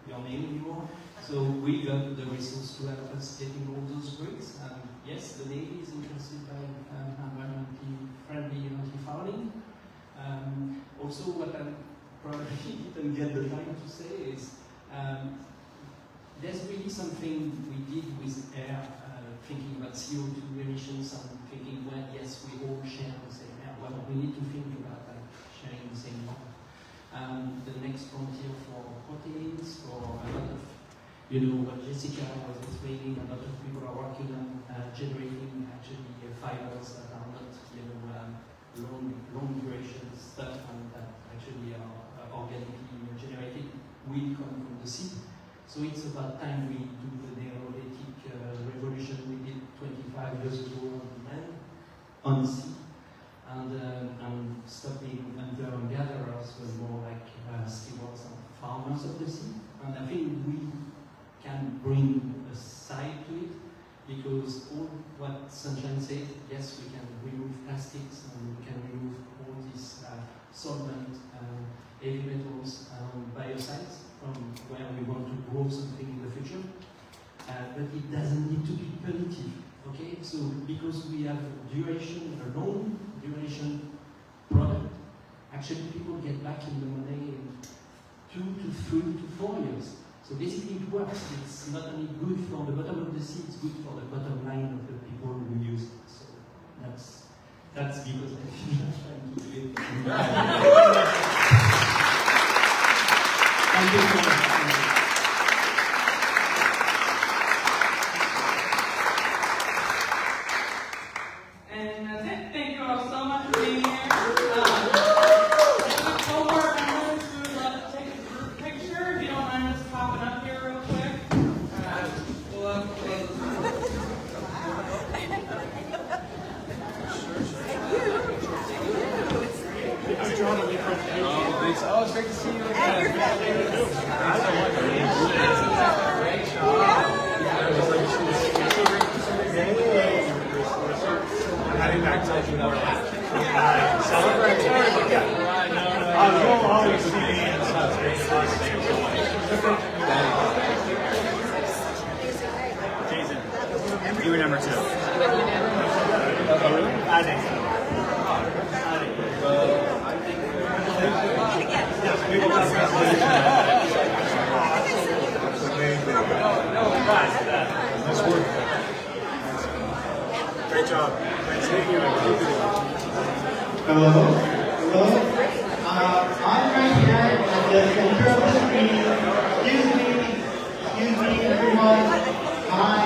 your name anymore. So we got the resource to help us getting all those bricks. Yes, the Navy is interested by environmentally friendly anti-fouling. Also, what I probably didn't get the time to say is there's really something we did with air, thinking about CO2 emissions and thinking, well, yes, we all share the same air. Well, we need to think about sharing the same water. The next frontier for proteins, for a lot of, you know, what Jessica was explaining, a lot of people are working on generating actually fibers that are not, you know, long duration stuff and that actually are organically generated, will come from the sea. So it's about time we do the Neolithic revolution we did 25 years ago on land, on the sea. And stop being hunter and gatherers, but more like stewards and farmers of the sea. And I think we can bring a side to it, because all what Sunshine said, yes, we can remove plastics and we can remove all these solvent, heavy metals, biocides from where we want to grow something in the future. But it doesn't need to be punitive. Okay, so because we have duration, a long duration product, actually people get back in the money in 2 to 3 to 4 years. So basically it works. It's not only good for the bottom of the sea, it's good for the bottom line of the people who use it. So that's because I think I'm trying to do it. Thank you so much. Oh, it's great to see you again. Adding back to more celebrate. You'll always see me in Jason, you were number 2. I think so. We will talk about nice work. Great job. Great seeing you. Hello. Hello. I'm right here at the center of the screen. Excuse me, everyone. Hi,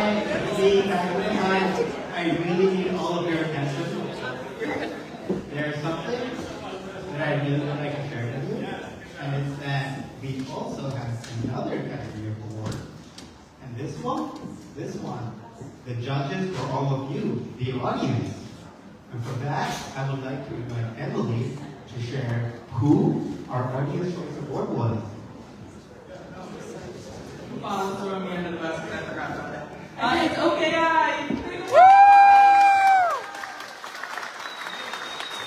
I really need all of your attention. There's something that I really would like to share with you. And it's that we also have another category of award. And this one, the judges are all of you, the audience. And for that, I would like to invite Emily to share who our Audience Choice Award was. Throwing me under the bus because I forgot about it. It's OKI!